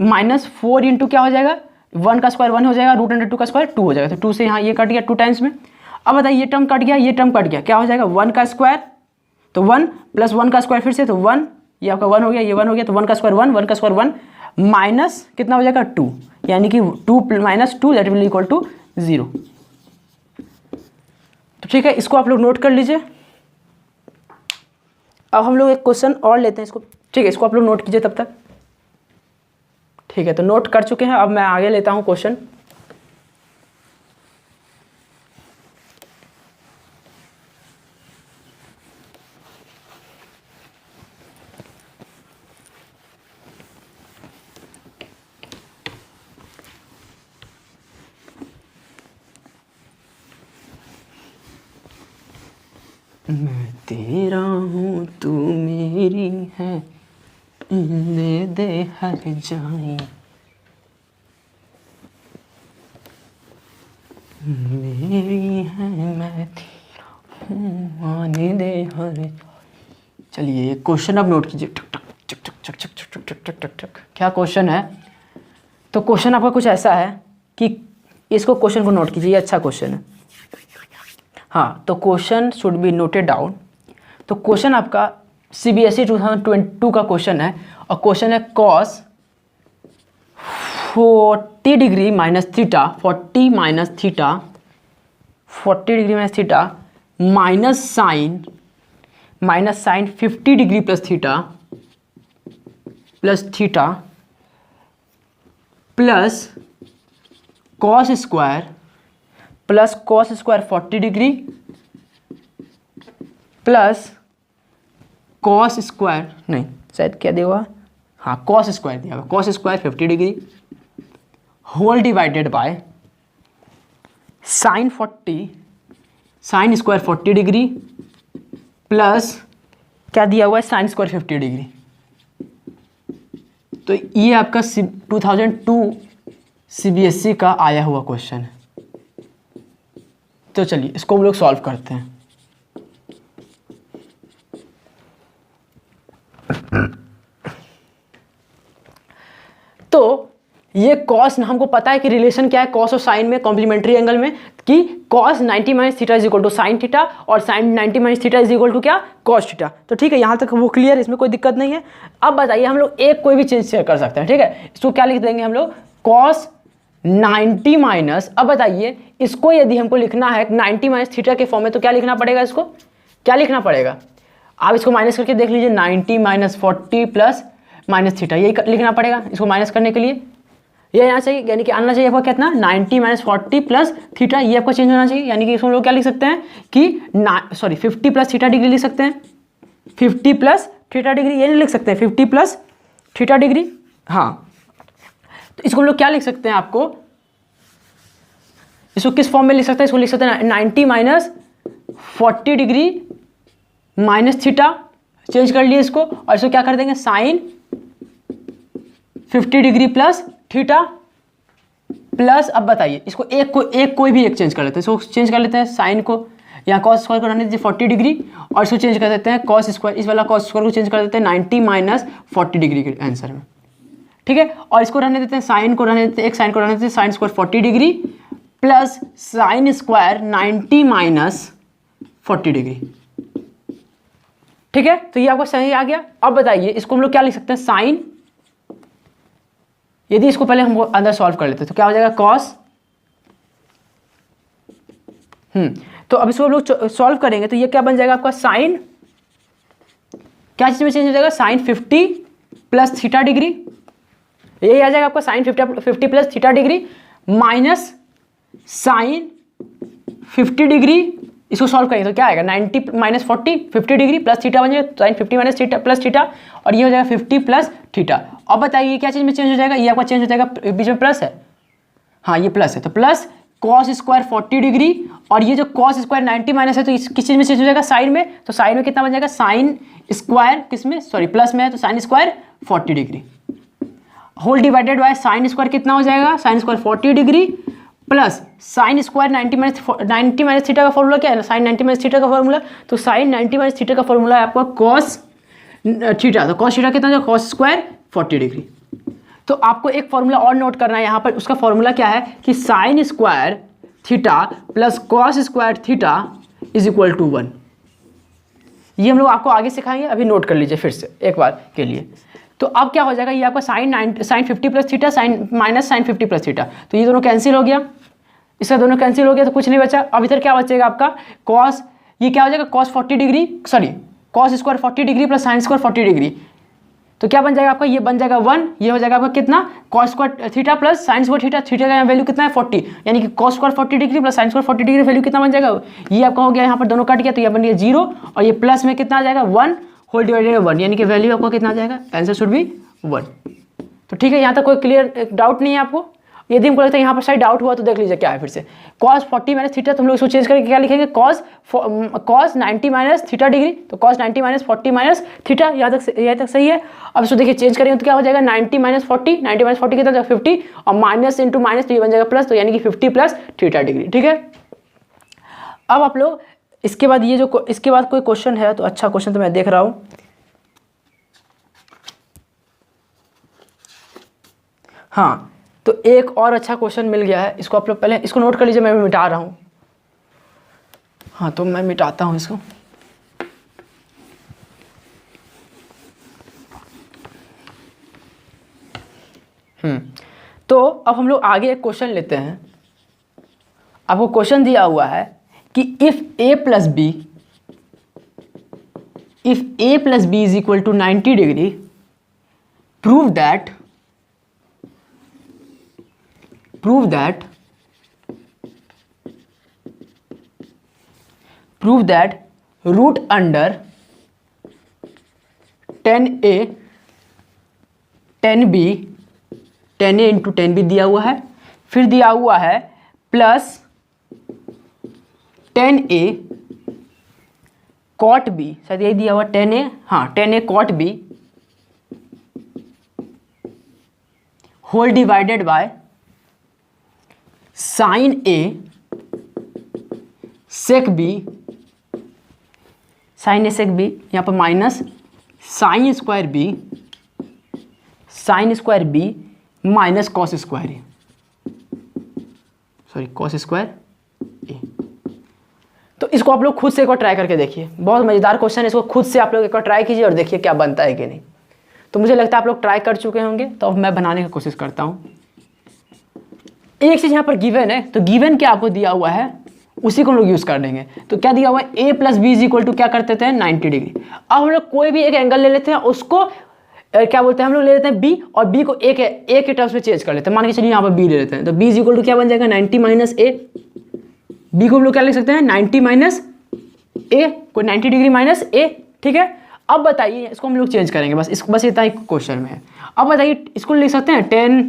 माइनस 4 इंटू क्या हो जाएगा, 1 का स्क्वायर 1 हो जाएगा, √2 का स्क्वायर 2 हो जाएगा, तो 2 से यहाँ ये कट गया 2 टाइम्स में। अब बताइए ये टर्म कट गया, ये टर्म कट गया, क्या हो जाएगा 1 का स्क्वायर, तो 1 प्लस 1 का स्क्वायर फिर से, तो 1, ये आपका 1 हो गया, ये 1 हो गया, तो 1 का स्क्वायर 1, 1 का स्क्वायर 1 माइनस कितना हो जाएगा 2, यानी कि 2 minus 2 that will equal to 0। तो ठीक है, इसको आप लोग नोट कर लीजिए। अब हम लोग एक क्वेश्चन और लेते हैं इसको, ठीक है, इसको आप लोग नोट कीजिए तब तक, ठीक है। तो नोट कर चुके हैं, अब मैं आगे लेता हूं क्वेश्चन। मैं तेरा हूँ तू मेरी है, दे दे हर जाए, मेरी है मैं तेरा हूँ, आने दे हर जाए। चलिए ये क्वेश्चन अब नोट कीजिए, टक टक चक चक चक चक चक चक चक टक टक। क्या क्वेश्चन है, तो क्वेश्चन आपका कुछ ऐसा है कि इसको क्वेश्चन को नोट कीजिए, ये अच्छा क्वेश्चन है। हाँ, तो question should be noted down. तो क्वेश्चन आपका CBSE 2022 का क्वेश्चन है और क्वेश्चन है cos 40 degree minus theta 40 minus theta 40 degree minus theta minus sine 50 degree plus theta plus cos square 40 degree plus cos square नहीं शायद क्या दिया हुआ, हाँ कॉस स्क्वायर दिया हुआ, cos square 50 degree whole divided by sine square 40 degree plus क्या दिया हुआ है साइन स्क्वायर 50 डिग्री। तो ये आपका 2002 CBSE का आया हुआ क्वेश्चन है। तो चलिए इसको हम लोग सॉल्व करते हैं। तो ये कॉस हमको पता है कि रिलेशन क्या है कॉस और साइन में कॉम्प्लीमेंट्री एंगल में कि cos 90 minus theta is equal to sine theta और sine 90 minus theta is equal to क्या कॉस थीटा। तो ठीक है, यहाँ तक वो क्लियर है, इसमें कोई दिक्कत नहीं है। अब बताइए हम लोग एक कोई भी चीज़ कर सकते हैं, ठीक है। इसको क्या लिख देंगे हम लोग कॉस 90 माइनस, अब बताइए इसको यदि हमको लिखना है 90 माइनस थीटा के फॉर्म में तो क्या लिखना पड़ेगा, इसको क्या लिखना पड़ेगा, आप इसको माइनस करके देख लीजिए 90 माइनस 40 प्लस माइनस थीटा, यही लिखना पड़ेगा इसको माइनस करने के लिए। ये यहाँ चाहिए यानी कि आना चाहिए आपका कितना 90 माइनस 40 प्लस थीटा, ये आपको चेंज होना चाहिए। यानी कि इसमें लोग क्या लिख सकते हैं कि 50 प्लस थीटा डिग्री लिख सकते हैं, 50 प्लस थीटा डिग्री, ये नहीं लिख सकते हैं 50 प्लस थीटा डिग्री। हाँ तो इसको हम लोग क्या लिख सकते हैं, आपको इसको किस फॉर्म में लिख सकते हैं, इसको लिख सकते हैं 90 minus 40 degree minus theta, change कर लिए इसको, और इसको क्या कर देंगे sine 50 degree plus theta plus, अब बताइए इसको कोई भी एक चेंज कर लेते हैं, इसको चेंज कर लेते हैं साइन को, यहाँ कॉस स्क्वायर को रहने दीजिए 40 डिग्री और इसको चेंज कर देते हैं कॉस स्क्वायर, इस वाला कॉस स्क्वायर को चेंज कर देते हैं 90 माइनस 40 डिग्री के आंसर में, ठीक है। और इसको रहने देते हैं साइन को रहने देते हैं, एक साइन को रहने देते हैं sign square 40 degree plus sine square 90 minus 40 degree, ठीक है। तो ये आपको सही आ गया। अब बताइए इसको हम लोग क्या लिख सकते हैं साइन, यदि इसको पहले हम अंदर सॉल्व कर लेते हैं तो क्या हो जाएगा कॉस, तो अब इसको हम लोग सॉल्व करेंगे तो ये क्या बन जाएगा आपका साइन, क्या चीज में चेंज हो जाएगा साइन 50 प्लस थीटा डिग्री, यही आ जाएगा आपका sine 50 plus theta degree minus sine 50 degree, इसको सॉल्व करेंगे तो क्या आएगा 90 माइनस 40 50 डिग्री प्लस थीटा बन जाएगा sine 50 minus theta plus theta, और ये हो जाएगा 50 प्लस थीटा। अब बताइए क्या चीज़ में चेंज हो जाएगा, ये आपका चेंज हो जाएगा, बीच में प्लस है, हाँ ये प्लस है, तो प्लस कॉस स्क्वायर 40 डिग्री, और ये जो कॉस स्क्वायर 90 माइनस है तो किस चीज़ में चेंज हो जाएगा साइन में, तो साइन में कितना बन जाएगा साइन स्क्वायर किस में सॉरी प्लस में है तो sine square 40 degree whole divided by sine square कितना हो जाएगा sine square 40 degree plus sine square 90 minus theta का फॉर्मूला क्या है साइन 90 माइनस थीटा का फॉर्मूला, तो साइन 90 माइनस थीटा का फॉर्मूला है आपका कॉस थीटा, तो कॉस थीटा कितना है कॉस स्क्वायर 40 डिग्री। तो आपको एक फॉर्मूला और नोट करना है यहाँ पर, उसका फॉर्मूला क्या है कि sine square theta plus cos square theta is equal to 1। ये हम लोग आपको आगे सिखाएंगे, अभी नोट कर लीजिए फिर से एक बार के लिए। तो अब क्या हो जाएगा ये आपका sine 50 plus theta sine minus sine 50 plus theta, तो ये दोनों कैंसिल हो गया, इसका दोनों कैंसिल हो गया तो कुछ नहीं बचा। अब इधर क्या बचेगा आपका कॉस, ये क्या हो जाएगा cos 40 degree sorry cos square 40 degree plus sine square 40 degree, तो क्या बन जाएगा आपका ये बन जाएगा 1, ये हो जाएगा आपका कितना cos square theta plus sine square theta, theta का वैल्यू कितना है 40, यानी कि cos square 40 degree plus sine square 40 degree value कितना बन जाएगा, ये आपका हो गया यहाँ पर दोनों कट गया तो ये बन गया 0, और ये प्लस में कितना आ जाएगा 1 होल डिवाइडेड 1, यानी कि वैल्यू आपका कितना आ जाएगा आंसर शुड बी 1। तो ठीक है, यहाँ तक कोई क्लियर डाउट नहीं है आपको। यदि हमको लगता है यहाँ पर शायद डाउट हुआ तो देख लीजिए क्या है फिर से cos 40 माइनस थीटा, तो हम लोग इसको चेंज करके क्या लिखेंगे cos 90 माइनस थीटा डिग्री, तो cos 90 माइनस 40 माइनस थीटा, यहाँ तक सही है। अब इसको देखिए चेंज करेंगे तो क्या हो जाएगा 90 माइनस 40 कितना जाएगा 50, और माइनस इंटू माइनस तो ये बन जाएगा प्लस, तो यानी कि 50 प्लस थीटा डिग्री, ठीक है। अब आप लोग इसके बाद ये जो इसके बाद कोई क्वेश्चन है तो अच्छा क्वेश्चन तो मैं देख रहा हूँ, हाँ तो एक और अच्छा क्वेश्चन मिल गया है, इसको आप लोग पहले इसको नोट कर लीजिए, मैं मिटा रहा हूँ। हाँ तो मैं मिटाता हूँ इसको। तो अब हम लोग आगे एक क्वेश्चन लेते हैं। आपको क्वेश्चन दिया हुआ है कि if a plus B is equal to 90 degree, prove that root under 10a 10b 10a into 10b दिया हुआ है, फिर दिया हुआ है प्लस 10a कॉट बी, शायद यही दिया हुआ 10a, हाँ 10a cot B whole divided by sine a sec B, sine A sec B, यहाँ पर minus sine square B minus cos square A, sorry cos square A. तो इसको आप लोग खुद से एक बार ट्राई करके देखिए, बहुत मज़ेदार क्वेश्चन है, इसको खुद से आप लोग एक बार ट्राई कीजिए और देखिए क्या बनता है कि नहीं। तो मुझे लगता है आप लोग ट्राई कर चुके होंगे, तो अब मैं बनाने की कोशिश करता हूँ। एक चीज़ यहाँ पर गिवन है, तो गिवन क्या आपको दिया हुआ है उसी को हम लोग यूज़ कर देंगे। तो क्या दिया हुआ है, a plus B is equal to क्या करते थे 90 डिग्री। अब हम लोग कोई भी एक एंगल ले लेते हैं, उसको क्या बोलते हैं, हम लोग ले लेते हैं b, और b को a के टर्म्स में चेंज कर लेते हैं। मान के चलिए यहाँ पर b ले लेते हैं, तो b इज इक्वल टू क्या बन जाएगा 90 माइनस a। b को हम लोग क्या लिख सकते हैं 90 माइनस a, को 90 डिग्री माइनस a, ठीक है। अब बताइए इसको हम लोग चेंज करेंगे, बस इतना ही क्वेश्चन में है। अब बताइए इसको लिख सकते हैं 10,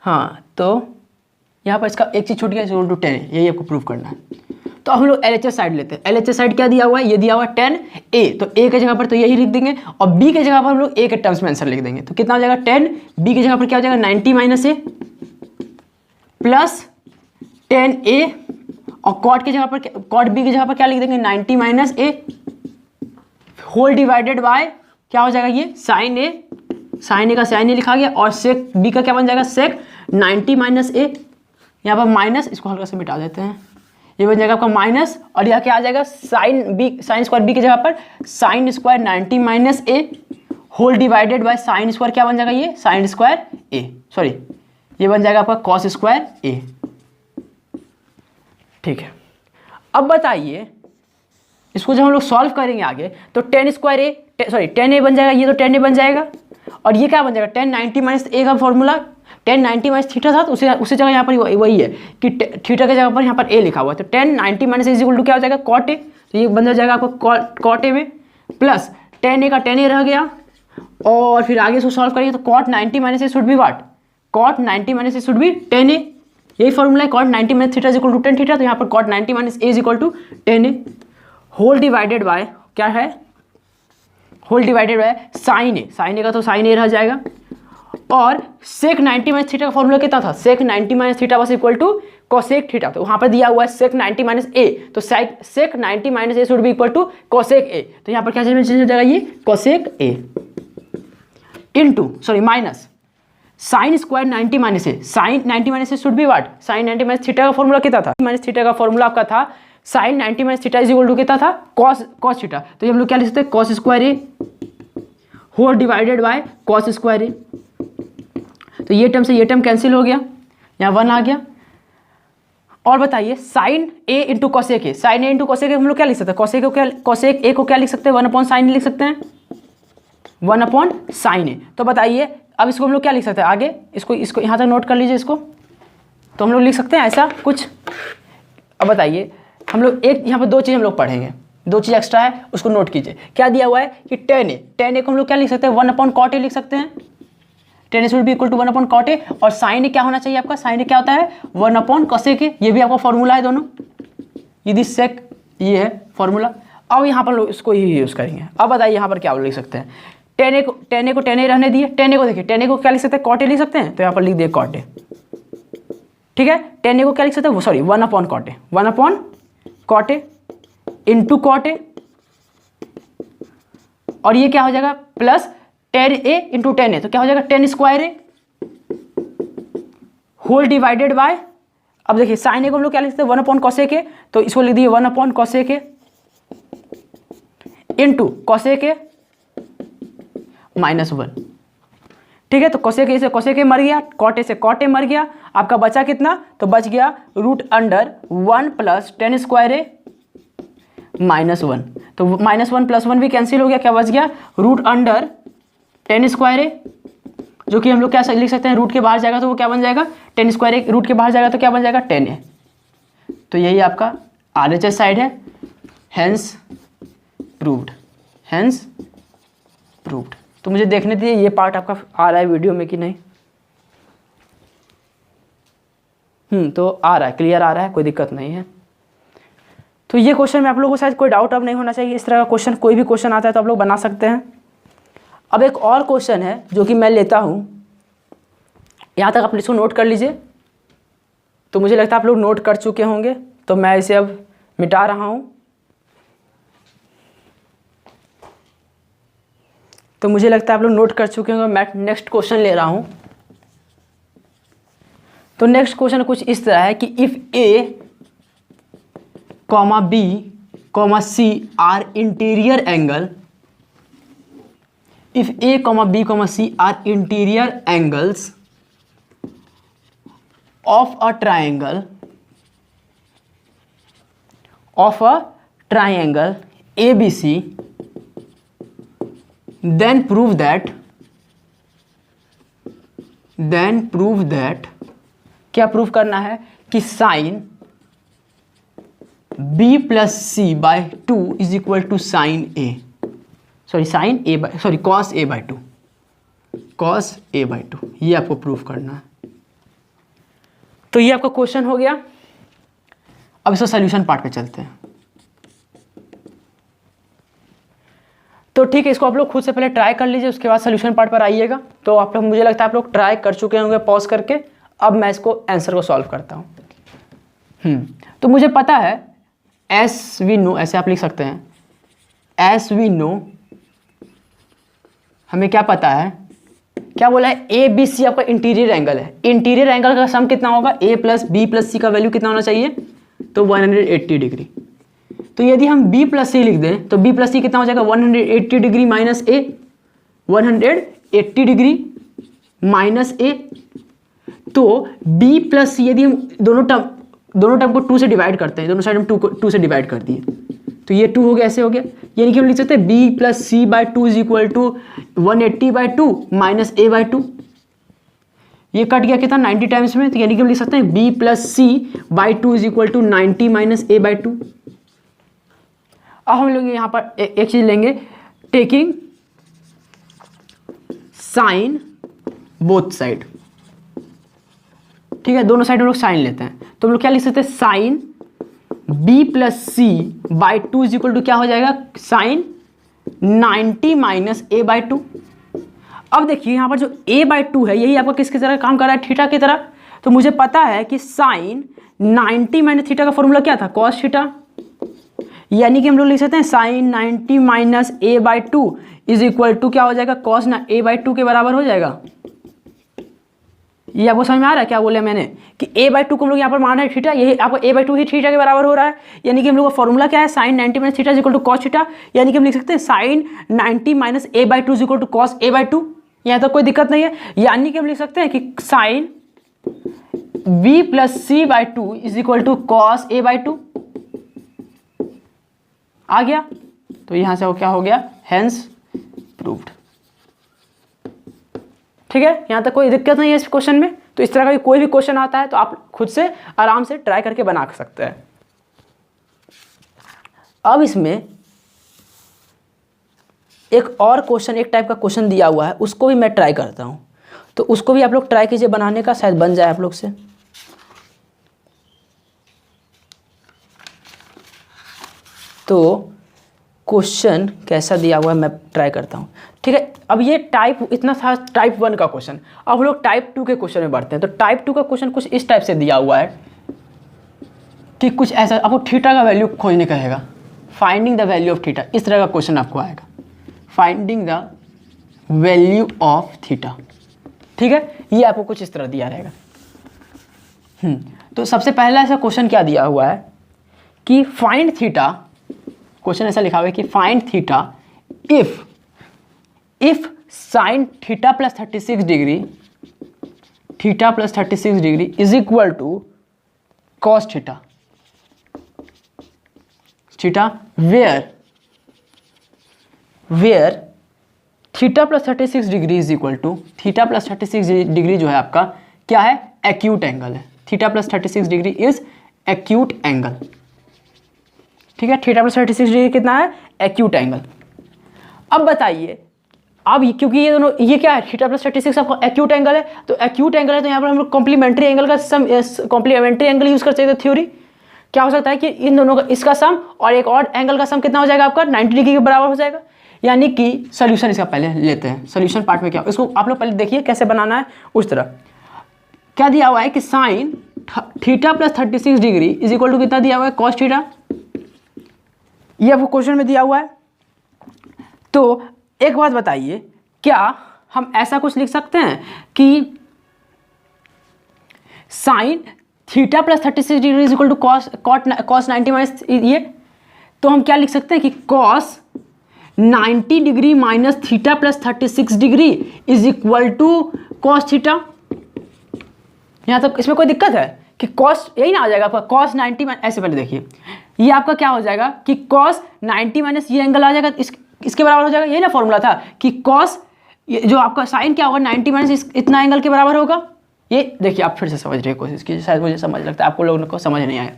हाँ तो यहाँ पर इसका एक चीज़ छूट गया, इक्वल टू 10, यही आपको प्रूव करना है। तो अब हम लोग LHS साइड लेते हैं। LHS साइड क्या दिया हुआ है, ये दिया हुआ है 10a, तो a के जगह पर तो यही लिख देंगे, और b के जगह पर हम लोग a के टर्म्स में आंसर लिख देंगे। तो कितना हो जाएगा 10, b के जगह पर क्या हो जाएगा 90 माइनस a प्लस 10a, और कॉट के जगह पर कॉट b की जगह पर क्या लिख देंगे 90 minus a whole divided by क्या हो जाएगा ये साइन a का साइन a लिखा गया, और सेक b का क्या बन जाएगा सेक 90 माइनस a, यहाँ पर माइनस, इसको हल्का से मिटा देते हैं, ये बन जाएगा आपका माइनस, और यहाँ क्या आ जाएगा साइन स्क्वायर बी की जगह पर sine square 90 minus a whole divided by sine square क्या बन जाएगा ये साइन स्क्वायर a, सॉरी ये बन जाएगा आपका कॉस स्क्वायर a, ठीक है। अब बताइए इसको जब हम लोग सॉल्व करेंगे आगे, तो 10 स्क्वायर ए, सॉरी 10a बन जाएगा, ये तो 10a बन जाएगा, और ये क्या बन जाएगा 10 90 माइनस a का फॉर्मूला 10 90 माइनस थीटा था, तो उसी जगह यहाँ पर वही है कि थीटा के जगह पर यहाँ पर a लिखा हुआ है, तो 10 90 माइनस इज इक्वल टू क्या हो जाएगा कॉट ए, तो ये बन जाएगा आपको कॉट ए में, प्लस 10a का 10a रह गया, और फिर आगे इसको सॉल्व करिए तो cot 90 minus a should be what, cot 90 minus a should be 10a, यही फॉर्मूला है cot 90 minus theta is equal to 10 theta, तो यहाँ पर cot 90 minus a is equal to 10a whole divided by क्या है whole divided by sine a का तो sine a रह जाएगा, और सेक 90 माइनस थीटा का फॉर्मूला कितना था sec 90 minus theta was equal to cosec theta, तो वहाँ पर दिया हुआ है सेक 90 माइनस ए, तो sec 90 minus a should be equal to cosec a, तो यहाँ पर क्या चेंज हो जाएगा ये cosec a into sorry minus sine square 90 minus a, sine 90 minus a should be what sine 90 minus theta का फॉर्मूला कितना था माइनस थीटा का फॉर्मूला आपका था sine 90 minus theta is equal to कितना था कॉस थीटा, तो ये हम लोग क्या लिख सकते हैं cos square A whole divided by cos square A, तो ये टर्म से ये टर्म कैंसिल हो गया, यहाँ 1 आ गया। और बताइए sine a into cosec a, sine a into cosec a हम लोग क्या लिख सकते हैं कॉसेक ए को क्या लिख सकते हैं 1 अपॉन साइन ए लिख सकते हैं 1 अपॉन साइन ए, तो बताइए अब इसको हम लोग क्या लिख सकते हैं आगे, इसको यहाँ तक नोट कर लीजिए इसको, तो हम लोग लिख सकते हैं ऐसा कुछ। अब बताइए हम लोग एक यहाँ पर दो चीज़ हम लोग पढ़ेंगे, दो चीज़ एक्स्ट्रा है उसको नोट कीजिए। क्या दिया हुआ है कि 10a को हम लोग क्या लिख सकते हैं 1 अपॉन कॉट ए लिख सकते हैं, 10a should be equal to 1 upon cot a, और साइन ए क्या होना चाहिए आपका साइन ए क्या होता है 1 अपॉन कोसेक ए, ये भी आपका फॉर्मूला है दोनों, यदि सेक ये है फॉर्मूला। अब यहाँ पर लोग इसको ही यूज़ करेंगे। अब बताइए यहाँ पर क्या लिख सकते हैं 10a को 10a रहने दिए, 10a को देखिए 10a को क्या लिख सकते हैं कॉट ए लिख सकते हैं, तो यहाँ पर लिख दिए कॉट ए, ठीक है। 10a को क्या लिख सकते हैं sorry 1 upon cot a 1 upon cot a into cot a, और ये क्या हो जाएगा प्लस 10a इंटू 10a, तो क्या हो जाएगा 10 square A whole divided by, अब देखिए साइन ए को हम लोग क्या लिख सकते हैं 1 अपॉन कोसेक ए, तो इसको लिख दिए 1 अपॉन कोसेक ए इंटू कोसेक ए माइनस 1, ठीक है। तो कोसेक ए से कोसेक ए मर गया, कॉट ए से कॉट ए मर गया, आपका बचा कितना, तो बच गया √1 प्लस टेन स्क्वायर ए -1। तो -1 + 1 भी कैंसिल हो गया, क्या बच गया √10 स्क्वायर ए, जो कि हम लोग क्या लिख सकते हैं, रूट के बाहर जाएगा तो वो क्या बन जाएगा 10 स्क्वायर ए, रूट के बाहर जाएगा तो क्या बन जाएगा 10 ए। तो यही आपका RHS साइड है, हेंस प्रूव्ड, हेंस प्रूव्ड। तो मुझे देखने दीजिए ये पार्ट आपका आ रहा है वीडियो में कि नहीं। तो आ रहा है, क्लियर आ रहा है, कोई दिक्कत नहीं है। तो ये क्वेश्चन में आप लोगों को शायद कोई डाउट अब नहीं होना चाहिए। इस तरह का क्वेश्चन कोई भी क्वेश्चन आता है तो आप लोग बना सकते हैं। अब एक और क्वेश्चन है जो कि मैं लेता हूँ, यहाँ तक आप इसको नोट कर लीजिए। तो मुझे लगता है आप लोग नोट कर चुके होंगे, तो मैं इसे अब मिटा रहा हूँ। तो मुझे लगता है आप लोग नोट कर चुके होंगे। मैं नेक्स्ट क्वेश्चन ले रहा हूँ। तो नेक्स्ट क्वेश्चन कुछ इस तरह है कि if A, B, C are interior angle, if A, B, C are interior angles of a triangle ABC, then prove that क्या प्रूव करना है कि sin B + C/2 is equal to sin A, cos A/2, ये आपको proof करना है। तो ये आपका क्वेश्चन हो गया। अब इसका सॉल्यूशन पार्ट पे चलते हैं। तो ठीक है, इसको आप लोग खुद से पहले ट्राई कर लीजिए, उसके बाद सॉल्यूशन पार्ट पर आइएगा। तो आप लोग, मुझे लगता है आप लोग ट्राई कर चुके होंगे पॉज करके। अब मैं इसको आंसर को सॉल्व करता हूँ। तो मुझे पता है एस वी नो, ऐसे आप लिख सकते हैं, एस वी नो, हमें क्या पता है, क्या बोला है, ABC आपका इंटीरियर एंगल है। इंटीरियर एंगल का सम कितना होगा, A + B + C का वैल्यू कितना होना चाहिए, तो 180 डिग्री। तो यदि हम B + C लिख दें तो B + C कितना हो जाएगा, 180 degree minus A, 180 degree minus A। तो B + C यदि हम दोनों टर्म को 2 से डिवाइड करते हैं, दोनों साइड हम 2 से डिवाइड कर दिए, तो ये 2 हो गया, ऐसे हो गया। यानी कि हम लिख सकते हैं B + C/2 is equal to 180/2 minus A/2। ये कट गया कितना, 90 टाइम्स में। तो यानी कि हम लिख सकते हैं B + C/2 is equal to 90 minus A/2। अब हम लोग यहाँ पर एक चीज लेंगे, टेकिंग साइन बोथ साइड। ठीक है, दोनों साइड हम लोग साइन लेते हैं। तो हम लोग क्या लिख सकते हैं, sine B + C/2 is equal to क्या हो जाएगा, साइन 90 माइनस A/2। अब देखिए यहाँ पर जो A/2 है, यही आपका किसकी तरह काम कर रहा है, थीटा की तरह। तो मुझे पता है कि साइन 90 माइनस थीटा का फॉर्मूला क्या था, कॉस थीटा। यानी कि हम लोग लिख सकते हैं sine 90 minus A/2 is equal to क्या हो जाएगा, कॉस A/2 के बराबर हो जाएगा। ये आपको समझ में आ रहा है क्या बोले मैंने, कि A/2 को हम लोग यहाँ पर मान रहे हैं थीटा, यही आपको A/2 ही थीटा के बराबर हो रहा है। यानी कि हम लोग का फॉर्मूला क्या है, sine 90 minus theta is equal to cos theta. यानी कि हम लिख सकते हैं sine 90 minus A/2 is equal to cos A/2। यहाँ तक कोई दिक्कत नहीं है। यानी कि हम लिख सकते हैं कि sine B + C/2 is equal to cos A/2 आ गया। तो यहाँ से वो क्या हो गया, हेंस प्रूव्ड। ठीक है, यहाँ तक कोई दिक्कत नहीं है इस क्वेश्चन में। तो इस तरह का कोई भी क्वेश्चन आता है तो आप खुद से आराम से ट्राई करके बना सकते हैं। अब इसमें एक और क्वेश्चन, एक टाइप का क्वेश्चन दिया हुआ है, उसको भी मैं ट्राई करता हूँ। तो उसको भी आप लोग ट्राई कीजिए बनाने का, शायद बन जाए आप लोग से। तो क्वेश्चन कैसा दिया हुआ है मैं ट्राई करता हूँ। ठीक है, अब ये टाइप इतना था टाइप 1 का क्वेश्चन। अब हम लोग टाइप 2 के क्वेश्चन में बढ़ते हैं। तो टाइप 2 का क्वेश्चन कुछ इस टाइप से दिया हुआ है कि कुछ ऐसा, आपको थीटा का वैल्यू खोजने कहेगा, finding the value of theta. इस तरह का क्वेश्चन आपको आएगा, finding the value of theta. ठीक है, ये आपको कुछ इस तरह दिया रहेगा। तो सबसे पहला ऐसा क्वेश्चन क्या दिया हुआ है कि फाइंड थीटा, क्वेश्चन ऐसा लिखा हुआ है कि find theta if sine theta plus 36 degree, theta plus 36 degree is equal to cos theta, theta where theta plus 36 degree is equal to, theta plus 36 degree जो है आपका क्या है, एक्यूट एंगल है। Theta plus 36 degree is acute angle, ठीक है। Theta plus 36 degree कितना है, एक्यूट एंगल। अब बताइए, अब क्योंकि ये दोनों, ये क्या है, थीटा प्लस 36 आपका एक्यूट एंगल है, तो एक्यूट एंगल है तो यहाँ पर हम लोग कॉम्प्लीमेंट्री एंगल का सम, कॉम्प्लीमेंट्री एंगल यूज कर सकते थे। थ्योरी क्या हो सकता है कि इन दोनों का, इसका सम और एक और एंगल का सम कितना हो जाएगा आपका, 90 डिग्री के बराबर हो जाएगा। यानी कि सोल्यूशन इसका पहले लेते हैं। सोल्यूशन पार्ट में क्या, इसको आप लोग पहले देखिए कैसे बनाना है। उस तरह क्या दिया हुआ है कि sine theta plus 36 degree is equal to कितना दिया हुआ है, कॉस थीटा। ये आपको क्वेश्चन में दिया हुआ है। तो एक बात बताइए, क्या हम ऐसा कुछ लिख सकते हैं कि sine theta plus 36 degree is equal to cos 90 minus ये, तो हम क्या लिख सकते हैं कि cos 90 degree minus theta plus 36 degree is equal to cos theta. यहाँ तक इसमें कोई दिक्कत है कि कॉस यही ना आ जाएगा आपका, कॉस 90 माइनस, ऐसे पहले देखिए ये आपका क्या हो जाएगा कि कॉस 90 माइनस ये एंगल आ जाएगा, इसके बराबर हो जाएगा। यही ना फॉर्मूला था कि कॉस, जो आपका साइन क्या होगा 90 माइनस इतना एंगल के बराबर होगा। ये देखिए आप फिर से समझ रहे कोशिश कीजिए, शायद मुझे समझ लगता है आपको लोगों को समझ नहीं आया।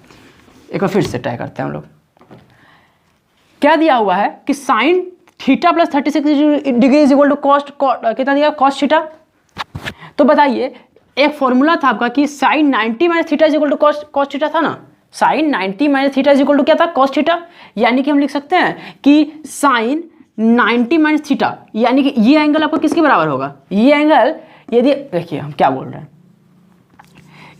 एक बार फिर से ट्राई करते हैं हम लोग। क्या दिया हुआ है कि sine theta plus 36 degree is equal to cos, कितना दिया, कॉस थीटा। तो बताइए, एक फॉर्मूला था आपका कि sine 90 minus theta is equal to cos theta था ना। Sine 90 minus theta is equal to क्या था, कॉस थीटा। यानी कि हम लिख सकते हैं कि साइन 90 माइनस थीटा, यानी कि ये एंगल आपको किसके बराबर होगा, ये एंगल, यदि देखिए हम क्या बोल रहे हैं,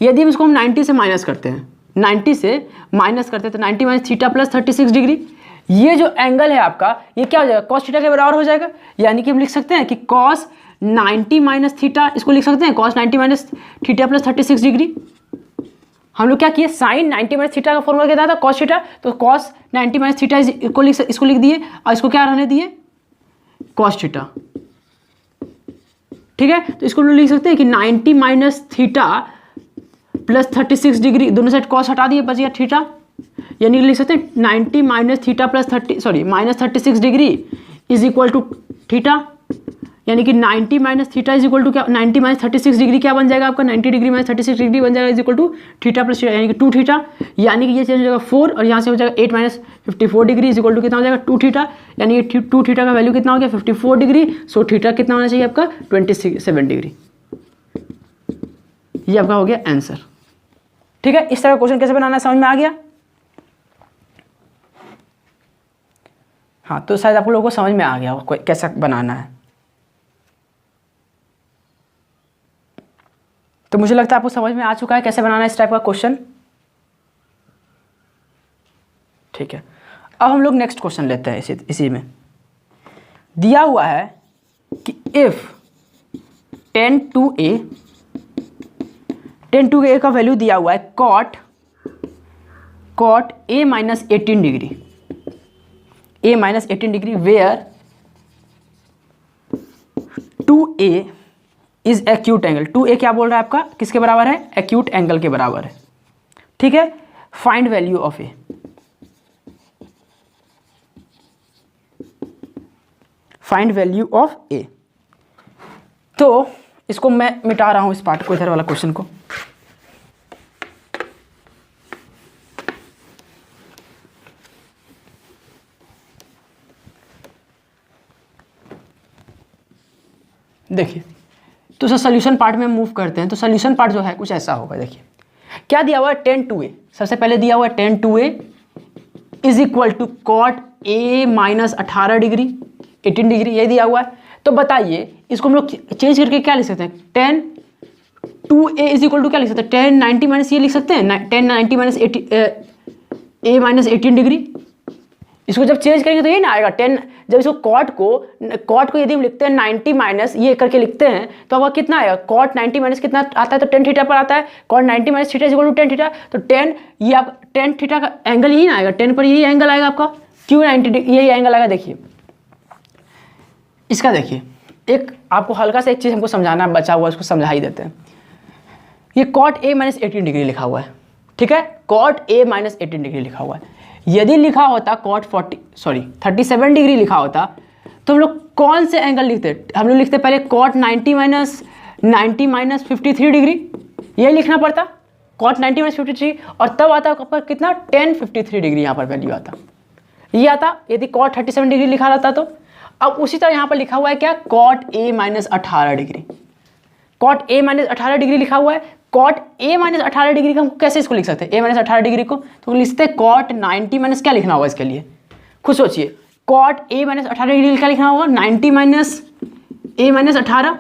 यदि इसको हम 90 से माइनस करते हैं, 90 से माइनस करते हैं तो 90 माइनस थीटा प्लस 36 डिग्री, ये जो एंगल है आपका ये क्या हो जाएगा, कॉस थीटा के बराबर हो जाएगा। यानी कि हम लिख सकते हैं कि कॉस 90 माइनस थीटा, इसको लिख सकते हैं cos 90 minus theta plus 36 degree. हम लोग क्या किए, साइन 90 माइनस थीटा का फॉर्मूला क्या था, कॉस थीटा, तो कॉस 90 माइनस थीटा इसको लिख दिए और इसको क्या रहने दिए, कॉस थीटा। ठीक है, तो इसको लिख सकते हैं कि 90 माइनस थीटा प्लस 36 डिग्री, दोनों साइड कॉस हटा दिए, बच गया थीटा। यानी लिख सकते हैं 90 minus theta plus minus 36 degree is equal to theta. यानी कि 90 minus theta is equal to क्या, 90 माइनस 36 डिग्री क्या बन जाएगा आपका, 90 डिग्री माइनस 36 डिग्री बन जाएगा is equal to theta plus theta, यानी कि 2 थीटा। यानी कि ये चेंज हो जाएगा 4 और यहाँ से हो जाएगा 8 minus 54 degree is equal to कितना हो जाएगा, 2 थीटा। यानी कि 2 थीटा का वैल्यू कितना हो गया, 54 डिग्री। सो थीटा कितना होना चाहिए आपका, 27 डिग्री। ये आपका हो गया आंसर। ठीक है, इस तरह का क्वेश्चन कैसे बनाना है समझ में आ गया। हाँ, तो शायद आप लोगों को समझ में आ गया हो कैसा बनाना है। तो मुझे लगता है आपको समझ में आ चुका है कैसे बनाना है इस टाइप का क्वेश्चन। ठीक है, अब हम लोग नेक्स्ट क्वेश्चन लेते हैं। इसी में दिया हुआ है कि इफ 10 to a का वैल्यू दिया हुआ है cot a minus 18 degree, a minus 18 degree where 2a is acute angle. 2a क्या बोल रहा है आपका, किसके बराबर है, एक्यूट एंगल के बराबर है। ठीक है, find value of A, find value of A. तो इसको मैं मिटा रहा हूं, इस पार्ट को, इधर वाला क्वेश्चन को। देखिए, तो सर सोल्यूशन पार्ट में मूव करते हैं। तो सोल्यूशन पार्ट जो है कुछ ऐसा होगा। देखिए क्या दिया हुआ है, 10 to a, सबसे पहले दिया हुआ है 10 to a is equal to cot a minus 18 degree 18 degree, ये दिया हुआ है। तो बताइए इसको हम लोग चेंज करके क्या लिख सकते हैं, 10 to a is equal to क्या लिख सकते हैं, 10 90 माइनस ये लिख सकते हैं, 10 90 माइनस a माइनस 18 डिग्री। इसको जब चेंज करेंगे तो ये ना आएगा 10, जब इसको कॉट को यदि हम लिखते हैं 90 माइनस ये करके लिखते हैं तो अब कितना आएगा, कॉट 90 माइनस कितना आता है, तो 10 थीटा पर आता है। Cot 90 minus theta is equal to 10 theta, तो 10 ये आप 10 थीटा का एंगल यही ना आएगा, 10 पर यही एंगल आएगा आपका, क्यों 90 यही एंगल आएगा। देखिए इसका, देखिए एक आपको हल्का सा एक चीज़ हमको समझाना बचा हुआ, उसको समझा ही देते हैं। ये cot A माइनस 18 डिग्री लिखा हुआ है, ठीक है, cot A माइनस 18 डिग्री लिखा हुआ है। यदि लिखा होता cot 37 डिग्री लिखा होता तो हम लोग कौन से एंगल लिखते? हम लोग लिखते पहले cot 90 माइनस 53 डिग्री, यही लिखना पड़ता, cot 90 माइनस 53, और तब आता आपका कितना 10 53 डिग्री यहाँ पर वैल्यू आता, ये आता यदि cot 37 डिग्री लिखा रहता तो। अब उसी तरह यहाँ पर लिखा हुआ है क्या, cot A minus 18 degree, cot A minus 18 degree लिखा हुआ है। cot A माइनस 18 डिग्री का हम कैसे इसको लिख सकते हैं, A माइनस 18 डिग्री को तो लिख सकते हैं cot 90 माइनस क्या लिखना होगा इसके लिए, खुद सोचिए, cot A माइनस 18 डिग्री क्या लिखना होगा, 90 माइनस A माइनस 18,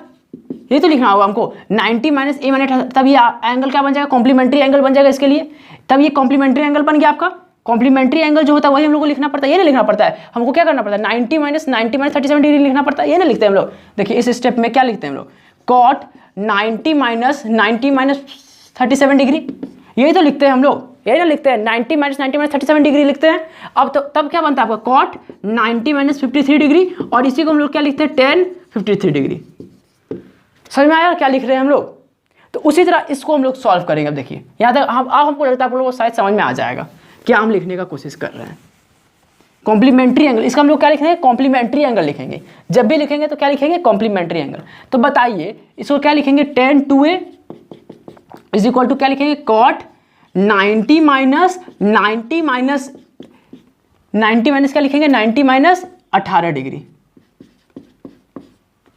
ये तो लिखना होगा हमको 90 माइनस A माइनस 18, तब ये एंगल क्या बन जाएगा, कॉम्प्लीमेंट्री एंगल बन जाएगा इसके लिए, तब ये कॉम्प्लीमेंट्री एंगल बन गया आपका। कॉम्प्लीमेंट्री एंगल जो होता है वही हम लोग को लिखना पड़ता है, ये नहीं लिखना पड़ता है, हमको क्या करना पड़ता है 90 माइनस 37 डिग्री लिखना पड़ता है, ये नहीं लिखते हम लोग। देखिए इस स्टेप में क्या लिखते हैं हम लोग, cot 90 माइनस 37 डिग्री, यही तो लिखते हैं हम लोग, यही ना लिखते हैं 90 माइनस 37 डिग्री लिखते हैं। अब तो तब क्या बनता है आपका cot 90 माइनस 53 डिग्री, और इसी को हम लोग क्या लिखते हैं 10 53 डिग्री। समझ में आया क्या लिख रहे हैं हम लोग? तो उसी तरह इसको हम लोग सॉल्व करेंगे। अब देखिए यहाँ तक अब हमको लगता है आप लोगों को शायद समझ में आ जाएगा क्या हम लिखने का कोशिश कर रहे हैं। कॉम्प्लीमेंट्री एंगल, इसका हम लोग क्या लिखेंगे, कॉम्प्लीमेंट्री एंगल लिखेंगे, जब भी लिखेंगे तो क्या लिखेंगे, कॉम्प्लीमेंट्री एंगल। तो बताइए इसको क्या लिखेंगे, tan 2a is equal to क्या लिखेंगे, cot 90 माइनस क्या लिखेंगे, 90 माइनस 18 डिग्री,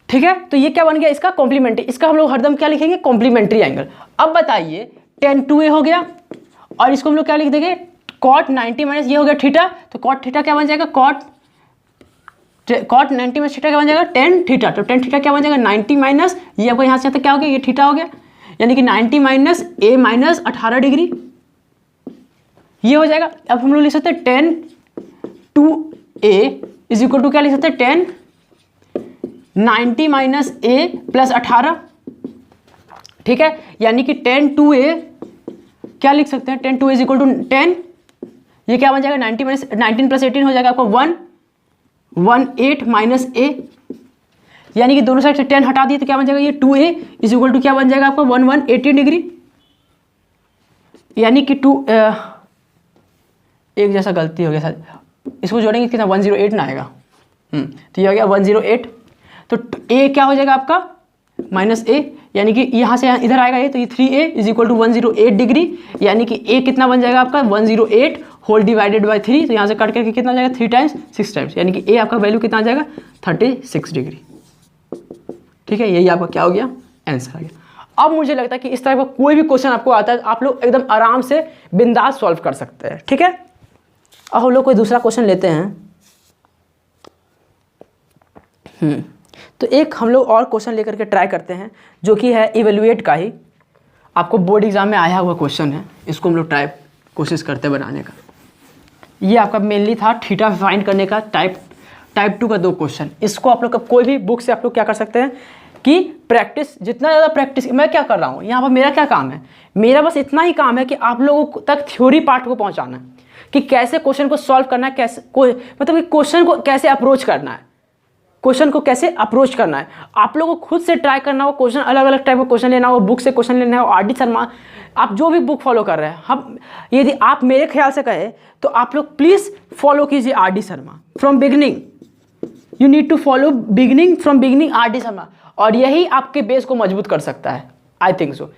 ठीक है। तो ये क्या बन गया इसका कॉम्प्लीमेंट्री, इसका हम लोग हरदम क्या लिखेंगे, कॉम्प्लीमेंट्री एंगल। अब बताइए tan 2a हो गया, और इसको हम लोग क्या लिख देंगे, cot 90 माइनस ये हो गया थीटा, तो cot थीटा क्या बन जाएगा, cot 90 माइनस थीटा क्या बन जाएगा, tan थीटा, तो tan थीटा क्या बन जाएगा 90 माइनस ये आपको यहाँ से आता क्या हो गया, ये थीटा हो गया, यानी कि 90 माइनस A माइनस 18 डिग्री, ये हो जाएगा। अब हम लोग लिख सकते हैं tan 2a is equal to क्या लिख सकते हैं, tan 90 माइनस A प्लस 18, ठीक है, यानी कि tan 2a क्या लिख सकते हैं, tan 2a is equal to 10, ये क्या बन जाएगा 90 माइनस 19 प्लस 18 हो जाएगा आपको 118 माइनस a, यानी कि दोनों साइड से 10 हटा दिए तो क्या बन जाएगा, ये 2a इज इक्वल टू क्या बन जाएगा आपका 1118 डिग्री, यानी कि एक जैसा गलती हो गया सर, इसको जोड़ेंगे कितना 108 ना आएगा, तो ये हो गया 108, तो a क्या हो जाएगा आपका माइनस a, यानी कि यहाँ से इधर आएगा ये, तो ये 3a is equal to 108 degree, यानी कि a कितना बन जाएगा आपका 108 होल डिवाइडेड बाय 3, तो यहाँ से कट करके कितना जाएगा 3 टाइम्स 6 टाइम्स, यानी कि a आपका वैल्यू कितना आ जाएगा 36 डिग्री, ठीक है। यही आपका क्या हो गया, आंसर आ गया। अब मुझे लगता है कि इस तरह का कोई भी क्वेश्चन आपको आता है आप लोग एकदम आराम से बिंदास सॉल्व कर सकते हैं, ठीक है। अब हम लोग कोई दूसरा क्वेश्चन लेते हैं। तो एक हम लोग और क्वेश्चन लेकर के ट्राई करते हैं, जो कि है इवेल्युएट का ही, आपको बोर्ड एग्जाम में आया हुआ क्वेश्चन है, इसको हम लोग कोशिश करते हैं बनाने का। ये आपका मेनली था थीटा फाइंड करने का टाइप 2 का 2 क्वेश्चन। इसको आप लोग कोई भी बुक से आप लोग क्या कर सकते हैं कि प्रैक्टिस, जितना ज़्यादा प्रैक्टिस, मैं क्या कर रहा हूँ यहाँ पर, मेरा क्या काम है, मेरा बस इतना ही काम है कि आप लोगों तक थ्योरी पार्ट को पहुँचाना है कि कैसे क्वेश्चन को सॉल्व करना है, कैसे मतलब कि क्वेश्चन को कैसे अप्रोच करना है, क्वेश्चन को कैसे अप्रोच करना है। आप लोगों को खुद से ट्राई करना हो, क्वेश्चन अलग अलग टाइप का क्वेश्चन लेना हो, बुक से क्वेश्चन लेना हो, आर.डी. शर्मा, आप जो भी बुक फॉलो कर रहे हैं, हम यदि आप मेरे ख्याल से कहें तो आप लोग प्लीज़ फॉलो कीजिए R D. Sharma from beginning, you need to follow from beginning R D. Sharma, और यही आपके बेस को मजबूत कर सकता है, आई थिंक सो।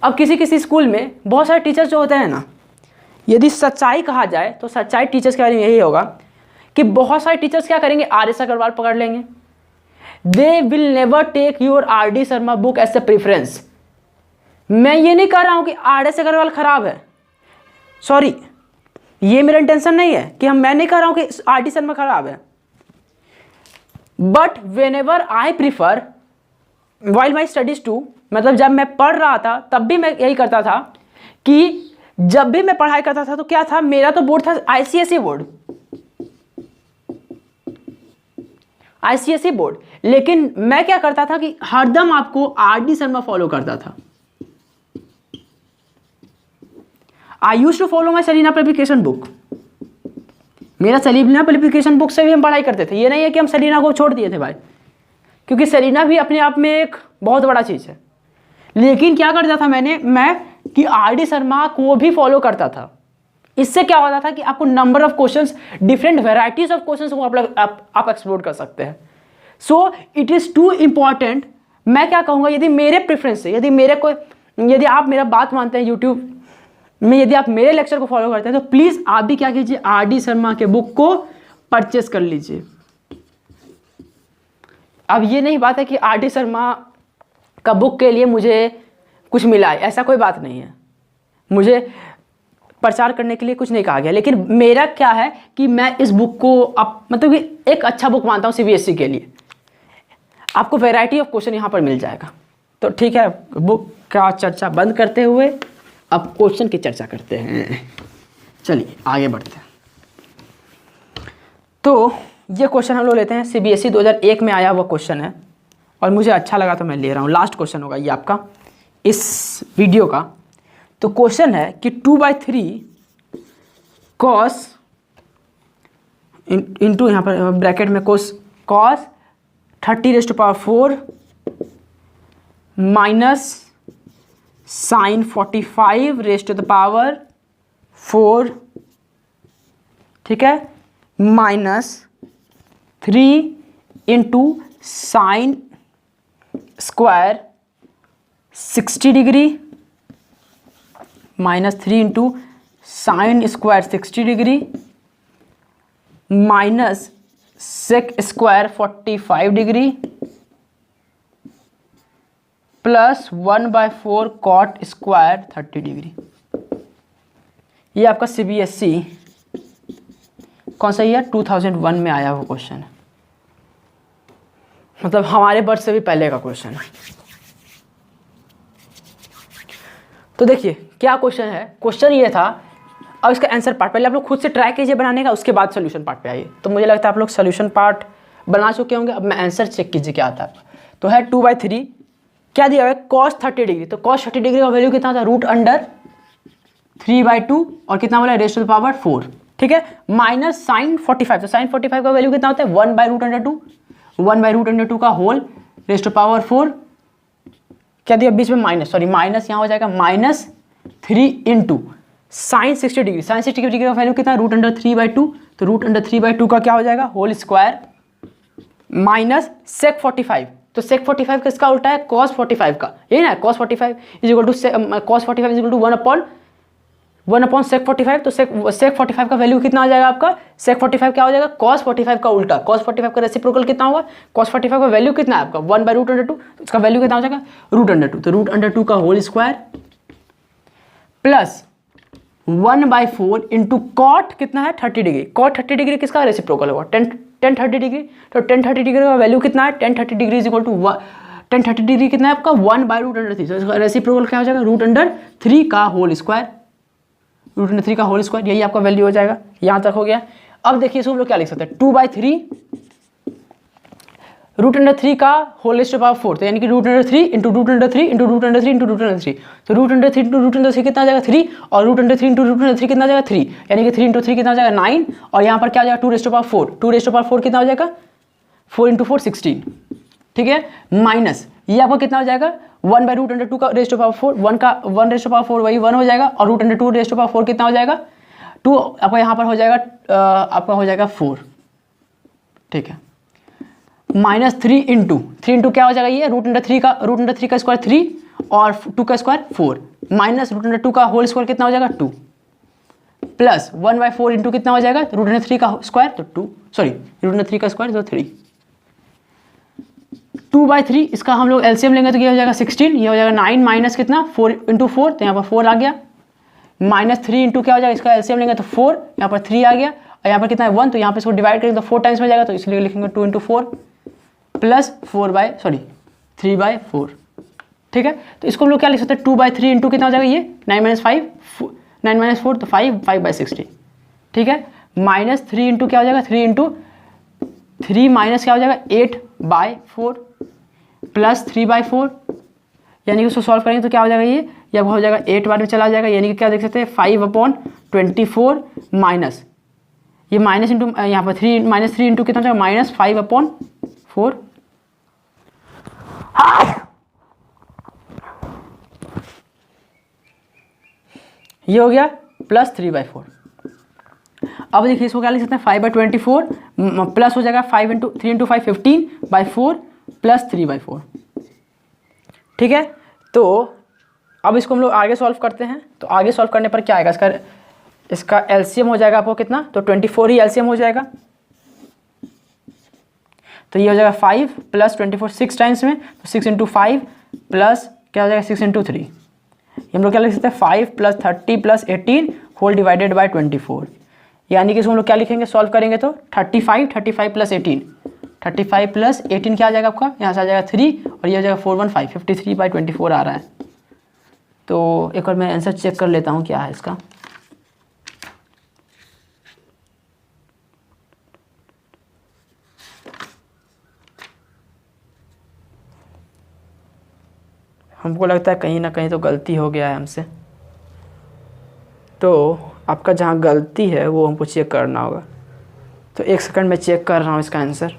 अब किसी स्कूल में बहुत सारे टीचर्स जो होते हैं ना, यदि सच्चाई कहा जाए तो सच्चाई टीचर्स के बारे में यही होगा कि बहुत सारे टीचर्स क्या करेंगे, आर.एस. अग्रवाल पकड़ लेंगे, they will never take your R D. Sharma book as a preference. मैं ये नहीं कह रहा हूँ कि आर.एस. अग्रवाल खराब है, सॉरी, ये मेरा इंटेंशन नहीं है कि मैं नहीं कह रहा हूँ कि आर.डी. शर्मा खराब है, but whenever I prefer while my studies to, मतलब जब मैं पढ़ रहा था तब भी मैं यही करता था कि जब भी मैं पढ़ाई करता था तो क्या था, मेरा तो बोर्ड था आईसीएसई बोर्ड, आईसीएसई बोर्ड, लेकिन मैं क्या करता था कि हरदम आपको आर.डी. शर्मा फॉलो करता था। I used to follow my Selina publication book, मेरा सेलिना पब्लिकेशन बुक से भी हम पढ़ाई करते थे, ये नहीं है कि हम सेलिना को छोड़ दिए थे भाई, क्योंकि सेलिना भी अपने आप में एक बहुत बड़ा चीज़ है। लेकिन क्या करता था मैं कि आर.डी. शर्मा को भी फॉलो करता था। इससे क्या होता था कि आपको number of questions, different varieties of questions को आप एक्सप्लोर कर सकते हैं। So it is too important. मैं क्या कहूँगा, यदि मेरे प्रेफरेंस से, यदि आप मेरा बात मानते हैं यूट्यूब में, यदि आप मेरे लेक्चर को फॉलो करते हैं, तो प्लीज़ आप भी क्या कीजिए, आर.डी. शर्मा के बुक को परचेस कर लीजिए। अब ये नहीं बात है कि आर.डी. शर्मा का बुक के लिए मुझे कुछ मिला है, ऐसा कोई बात नहीं है। मुझे प्रचार करने के लिए कुछ नहीं कहा गया, लेकिन मेरा क्या है कि मैं इस बुक को मतलब कि एक अच्छा बुक मानता हूँ सीबीएसई के लिए। आपको वैरायटी ऑफ क्वेश्चन यहाँ पर मिल जाएगा। तो ठीक है, बुक का चर्चा बंद करते हुए अब क्वेश्चन की चर्चा करते हैं। चलिए आगे बढ़ते हैं। तो ये क्वेश्चन हम लोग लेते हैं, सीबीएसई 2001 में आया हुआ क्वेश्चन है और मुझे अच्छा लगा तो मैं ले रहा हूँ। लास्ट क्वेश्चन होगा ये आपका इस वीडियो का। तो क्वेश्चन है कि 2/3 कॉस इंटू यहाँ पर ब्रैकेट में कॉस 30⁴ माइनस साइन 45⁴, ठीक है, minus 3 into sine square 60 degree, minus 3 into sine square 60 degree, minus sec square 45 degree, plus 1/4 cot square 30 degree. ये आपका सीबीएसई कौन सा ईयर, 2001 में आया हुआ क्वेश्चन है। मतलब हमारे बर्थ से भी पहले का क्वेश्चन है। तो देखिए क्या क्वेश्चन है। क्वेश्चन ये था, अब इसका आंसर पार्ट पहले आप लोग खुद से ट्राई कीजिए बनाने का, उसके बाद सोल्यूशन पार्ट पे आइए। तो मुझे लगता है आप लोग सोल्यूशन पार्ट बना चुके होंगे। अब मैं आंसर चेक कीजिए क्या आता है। तो है 2/3 क्या दिया हुआ है, cos 30 डिग्री। तो cos 30 डिग्री का वैल्यू कितना था, √3/2 और कितना बोला, ⁴, ठीक है, माइनस साइन 45। तो साइन 45 का वैल्यू कितना होता है, 1/√2, 1/√2 का होल ⁴। क्या दिया बीच में माइनस, माइनस यहाँ हो जाएगा -3 into sine 60 degree. Sine 60 degree का वैल्यू कितना है, √3/2। तो √3/2 का क्या हो जाएगा, होल स्क्वायर माइनस सेक 45। तो सेक 45 किसका उल्टा है, cos 45 का, यही ना, cos 45 is equal to cos 45 is equal to 1/sec 45। तो sec 45 का वैल्यू कितना आ जाएगा आपका, sec 45 क्या हो जाएगा, cos 45 का उल्टा। cos 45 का रेसिप्रोकल कितना होगा, cos 45 का वैल्यू कितना है आपका 1/√2। तो इसका वैल्यू कितना हो जाएगा √2। तो √2 का whole square plus 1/4 into cot कितना है 30 डिग्री। कॉट 30 डिग्री किसका रेसिप्रोकल होगा, tan 30 डिग्री। तो tan 30 डिग्री का वैल्यू कितना है, tan 30 degree is equal to tan 30 degree कितना है आपका 1/√3। तो इसका रेसिप्रोकल क्या हो जाएगा, √3 का होल स्क्वायर, √3 का होल स्क्वायर, यही आपका वैल्यू हो जाएगा। यहाँ तक हो गया। अब देखिए इसको हम लोग क्या लिख सकते हैं, 2/3 √3 का होल ⁴। तो यानी कि √3 इंटू √3 इंटू √3 इंटू √3। तो √3 इंटू √3 कितना आ जाएगा 3, और √3 इंटू √3 कितना आ जाएगा 3, यानी कि 3 इंटू 3 कितना आ जाएगा 9, और यहाँ पर क्या आ जाएगा 2⁴। 2⁴ कितना हो जाएगा 4 इंटू 4 16, ठीक है, माइनस ये आपका कितना हो जाएगा 1/√2 का ⁴, 1 का 1⁴ वही 1 हो जाएगा, और √2 कितना हो जाएगा 2, आपका यहाँ पर हो जाएगा आपका हो जाएगा 4, ठीक है, माइनस 3 इंटू क्या हो जाएगा ये √3 का स्क्वायर 3 और 2 का स्क्वायर 4, माइनस √2 का होल स्क्वायर कितना हो जाएगा 2, प्लस 1/4 इंटू कितना हो जाएगा √3 का स्क्वायर तो 2, √3 का स्क्वायर तो 3, 2/3 इसका हम लोग एलसीएम लेंगे तो ये हो जाएगा 16, ये हो जाएगा 9 माइनस कितना 4 इंटू 4, तो यहाँ पर 4 आ गया, माइनस 3 इंटू क्या हो जाएगा इसका एलसीएम लेंगे तो 4, यहाँ पर 3 आ गया, और यहाँ पर कितना है 1, तो यहाँ पर इसको डिवाइड करेंगे तो 4 टाइम्स में जाएगा, तो इसलिए लिखेंगे 2 इंटू 4 प्लस 3/4, ठीक है। तो इसको हम लोग क्या लिख सकते हैं 2/3 इंटू कितना हो जाएगा ये 9 - 4 तो 5/60, ठीक है, माइनस 3 इंटू क्या हो जाएगा 3 इंटू 3 माइनस क्या हो जाएगा 8/4 प्लस 3/4, यानी कि उसको सॉल्व करेंगे तो क्या हो जाएगा ये हो जाएगा 8 बार में चला जाएगा, यानी कि क्या देख सकते हैं 5/24 माइनस ये माइनस इंटू यहाँ पर 3 इंटू कितना हो जाएगा -5/4, ये हो गया +3/4। अब देखिए इसको क्या लिख सकते हैं 5/24 प्लस हो जाएगा 3 × 5 15/4 + 3/4। ठीक है, तो अब इसको हम लोग आगे सॉल्व करते हैं। तो आगे सॉल्व करने पर क्या आएगा, इसका एलसीएम हो जाएगा आपको कितना, तो 24 ही एलसीएम हो जाएगा। तो ये हो जाएगा 5 + 24 6 टाइम्स में, तो 6 × 5 प्लस क्या हो जाएगा 6 × 3। ये हम लोग क्या लिख सकते हैं 5 + 30 + 18 होल डिवाइडेड बाय 24। यानी कि इसको हम लोग क्या लिखेंगे, सॉल्व करेंगे तो 35 + 18 35 + 18 क्या आ जाएगा आपका, यहाँ से आ जाएगा 3 और ये हो जाएगा 415 53/24 आ रहा है। तो एक बार मैं आंसर चेक कर लेता हूँ क्या है इसका। हमको लगता है कहीं ना कहीं तो गलती हो गया है हमसे, तो आपका जहाँ गलती है वो हमको चेक करना होगा। तो 1 सेकंड में चेक कर रहा हूँ इसका आंसर।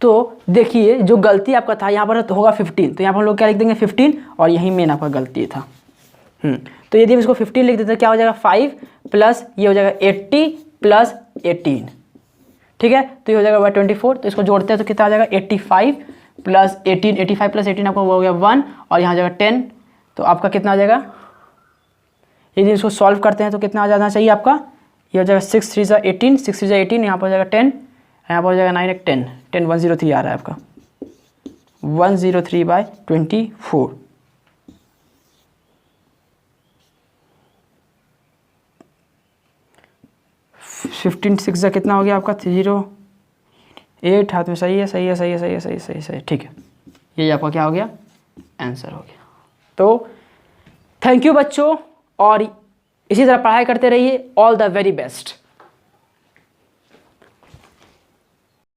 तो देखिए जो गलती आपका था यहाँ पर तो होगा 15, तो यहाँ पर हम लोग क्या लिख देंगे 15 और यही मेन आपका गलती था। तो यदि हम इसको 15 लिख देते हैं क्या हो जाएगा 5 प्लस ये हो जाएगा 80 + 18। ठीक है, तो ये हो जाएगा 24। तो इसको जोड़ते हैं तो कितना आ जाएगा 85 + 18 85 + 18 आपका हो गया 1 और यहाँ जाएगा 10। तो आपका कितना आ जाएगा, यदि इसको सॉल्व करते हैं तो कितना आ जाना चाहिए आपका, ये हो जाएगा 6 × 3 = 18 6 × 3 = 18, यहाँ पर हो जाएगा 10, यहाँ पर हो जाएगा 9 × 10 10 103 आ रहा है आपका 103/24। फिफ्टीन 6 कितना हो गया आपका 08 हाथ में, सही है सही है सही है सही है सही सही सही। ठीक है, ये आपका क्या हो गया आंसर हो गया। तो थैंक यू बच्चों, और इसी तरह पढ़ाई करते रहिए। All the very best.